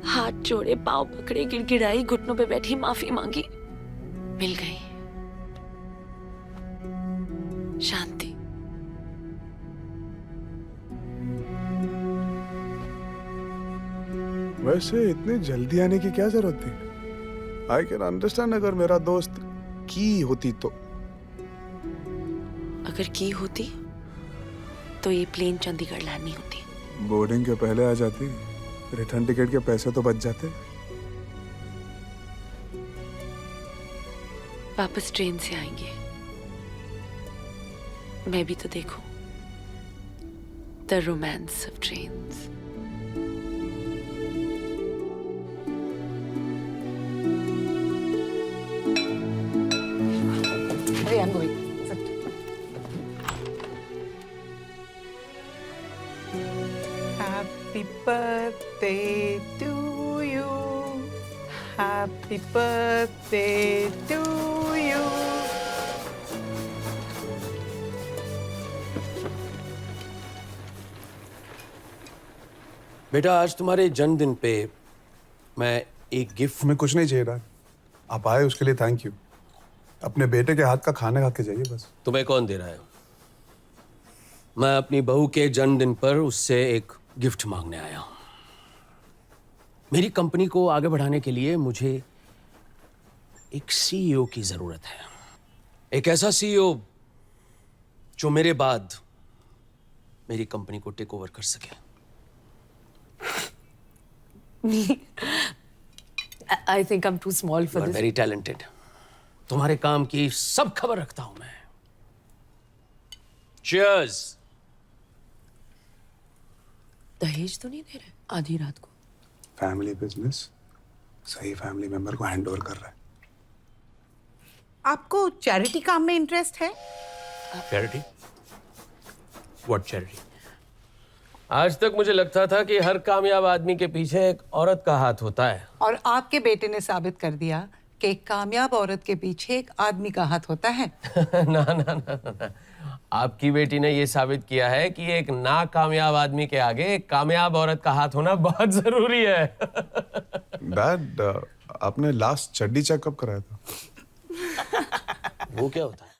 हाथ जोड़े, पांव पकड़े, गिड़गिड़ाई, घुटनों पे बैठी, माफी मांगी, मिल गई। शांति। वैसे इतने जल्दी आने की क्या जरूरत थी? आई कैन अंडरस्टैंड अगर मेरा दोस्त की होती तो। अगर की होती तो ये प्लेन चंडीगढ़ लैंड नहीं होती। बोर्डिंग के पहले आ जाती, रिटर्न टिकट के पैसे तो बच जाते। वापस ट्रेन से आएंगे। मैं भी तो देखूं the romance of trains. Hey, I'm going. Sit. Happy birthday to you. Happy birthday to you. बेटा, आज तुम्हारे जन्मदिन पे मैं एक गिफ्ट। हमें कुछ नहीं चाहिए यार, आप आए उसके लिए थैंक यू। अपने बेटे के हाथ का खाना खा के जाइए बस। तुम्हें कौन दे रहा है? मैं अपनी बहू के जन्मदिन पर उससे एक गिफ्ट मांगने आया हूं। मेरी कंपनी को आगे बढ़ाने के लिए मुझे एक सीईओ की जरूरत है। एक ऐसा सीईओ जो मेरे बाद मेरी कंपनी को टेक ओवर कर सके। I think I'm too small for You are this. very talented. तुम्हारे काम की सब खबर रखता हूं मैं। Cheers. दहेज तो नहीं दे रहे आधी रात को? फैमिली बिजनेस सही फैमिली मेंबर को हैंड ओवर कर रहा है। आपको चैरिटी काम में इंटरेस्ट है? Charity? What charity? आज तक मुझे लगता था कि हर कामयाब आदमी के पीछे एक औरत का हाथ होता है। और आपके बेटे ने साबित कर दिया कि एक कामयाब औरत के पीछे एक आदमी का हाथ होता है। ना ना ना ना ना। आपकी बेटी ने ये साबित किया है कि एक नाकामयाब आदमी के आगे एक कामयाब औरत का हाथ होना बहुत जरूरी है। डैड, आपने लास्ट चड्डी चेकअप कराया था? वो क्या होता है?